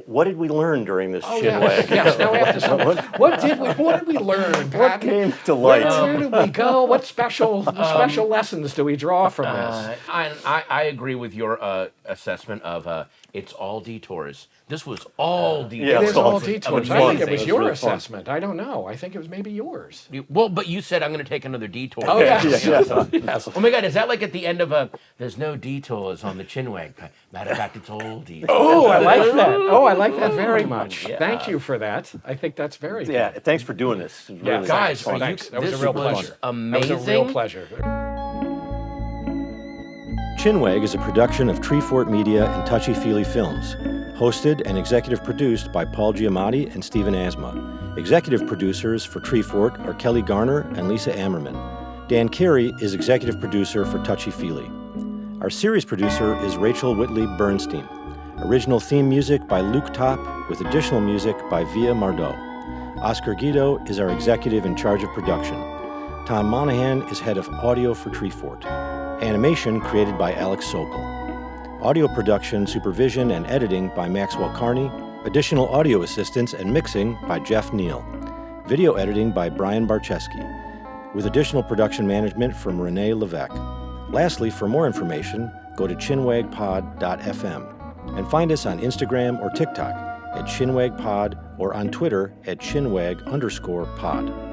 [SPEAKER 2] what did we learn during this
[SPEAKER 1] Oh,
[SPEAKER 2] Chinwag?
[SPEAKER 1] yes. Now we have to. What did we learn?
[SPEAKER 2] What
[SPEAKER 1] Patton?
[SPEAKER 2] came to light?
[SPEAKER 1] Where did we go? What special lessons do we draw from this?
[SPEAKER 3] I agree with your assessment of It's all detours. This was all detours.
[SPEAKER 2] Yeah,
[SPEAKER 1] It is all
[SPEAKER 2] Amazing.
[SPEAKER 1] detours. I think it
[SPEAKER 3] Amazing.
[SPEAKER 1] was
[SPEAKER 2] It was
[SPEAKER 1] your
[SPEAKER 2] really fun.
[SPEAKER 1] assessment. I don't know. I think it was maybe yours.
[SPEAKER 3] Well, but you said I'm going to take another detour.
[SPEAKER 1] Oh, yes.
[SPEAKER 2] Yes.
[SPEAKER 3] Oh my God, is that like at the end of a, there's no detours on the Chinwag? Matter of fact, it's all detours.
[SPEAKER 1] Oh, I like that. Oh, I like that very much. Thank you for that. I I think that's very good.
[SPEAKER 2] Yeah, thanks for doing this. Really
[SPEAKER 1] Yeah,
[SPEAKER 3] Guys,
[SPEAKER 1] thanks.
[SPEAKER 3] are you,
[SPEAKER 1] Thanks. That was a
[SPEAKER 3] this
[SPEAKER 1] real
[SPEAKER 3] was
[SPEAKER 1] pleasure.
[SPEAKER 3] amazing.
[SPEAKER 1] That was a real pleasure.
[SPEAKER 2] Chinwag is a production of Treefort Media and Touchy Feely Films. Hosted and executive produced by Paul Giamatti and Stephen Asma. Executive producers for Treefort are Kelly Garner and Lisa Ammerman. Dan Carey is executive producer for Touchy Feely. Our series producer is Rachel Whitley Bernstein. Original theme music by Luke Top, with additional music by Via Mardot. Oscar Guido is our executive in charge of production. Tom Monahan is head of audio for Treefort. Animation created by Alex Sokol. Audio production, supervision, and editing by Maxwell Carney. Additional audio assistance and mixing by Jeff Neal. Video editing by Brian Barczewski, with additional production management from Renee Levesque. Lastly, for more information, go to chinwagpod.fm and find us on Instagram or TikTok at chinwagpod or on Twitter at chinwag_pod.